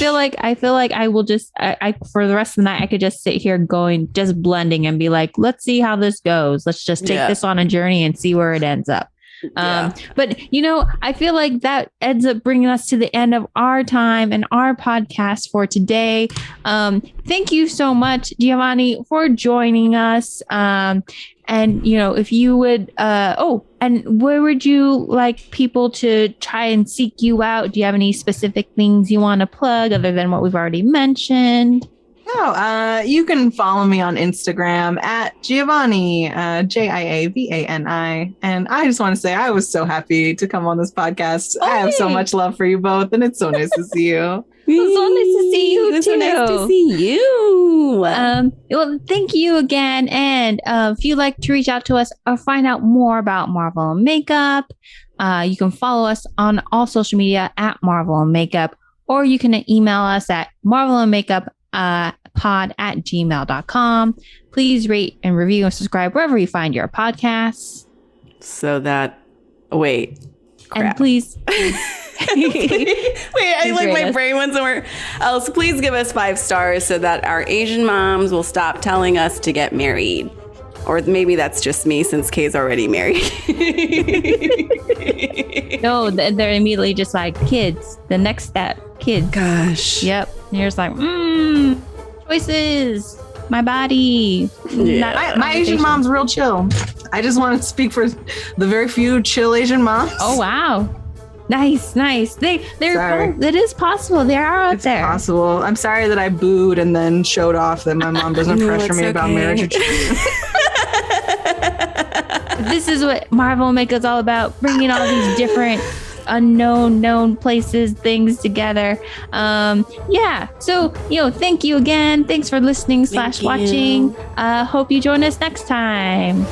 feel like I will just for the rest of the night I could just sit here just blending and be like, let's see how this goes. Let's just take this on a journey and see where it ends up. But I feel like that ends up bringing us to the end of our time and our podcast for today. Thank you so much, Jiavani, for joining us. And if you would, and where would you like people to try and seek you out? Do you have any specific things you want to plug other than what we've already mentioned? No, you can follow me on Instagram at Jiavani, Jiavani. And I just want to say I was so happy to come on this podcast. Oh, I have so much love for you both, and it's so nice to see you. It's so nice to see you too. So nice to see you. Well, thank you again. And if you'd like to reach out to us or find out more about Marvel and Makeup, you can follow us on all social media at Marvel and Makeup, or you can email us at marvelandmakeuppod@gmail.com. Please rate and review and subscribe wherever you find your podcasts. So that, wait. Crap. And please. Wait, I like my brain went somewhere else. Please give us 5 stars so that our Asian moms will stop telling us to get married. Or maybe that's just me since Kay's already married. No, they're immediately just like, kids. The next step, kids. Gosh. Yep. And you're just like, choices. My body. Yeah. My Asian mom's real chill. I just want to speak for the very few chill Asian moms. Oh, wow. Nice. They're Sorry. it is possible. They are out there. It's possible. I'm sorry that I booed and then showed off that my mom doesn't No, pressure it's me about okay. marriage or children. This is what Marvel Makeup's all about, bringing all these different known places, things together. Yeah. So, thank you again. Thanks for listening / watching. Hope you join us next time.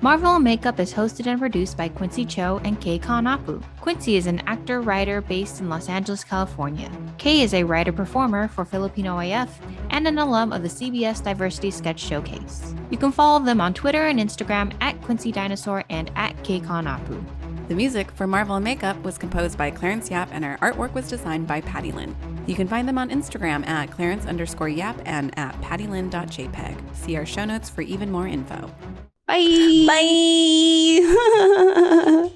Marvel Makeup is hosted and produced by Quincy Cho and Kei Kanapu. Quincy is an actor-writer based in Los Angeles, California. Kei is a writer-performer for Filipino AF and an alum of the CBS Diversity Sketch Showcase. You can follow them on Twitter and Instagram at Quincy Dinosaur and at Kei Kanapu. The music for Marvel and Makeup was composed by Clarence Yap, and our artwork was designed by Patty Lynn. You can find them on Instagram at Clarence_Yap and at pattylyn.jpg. See our show notes for even more info. Bye. Bye.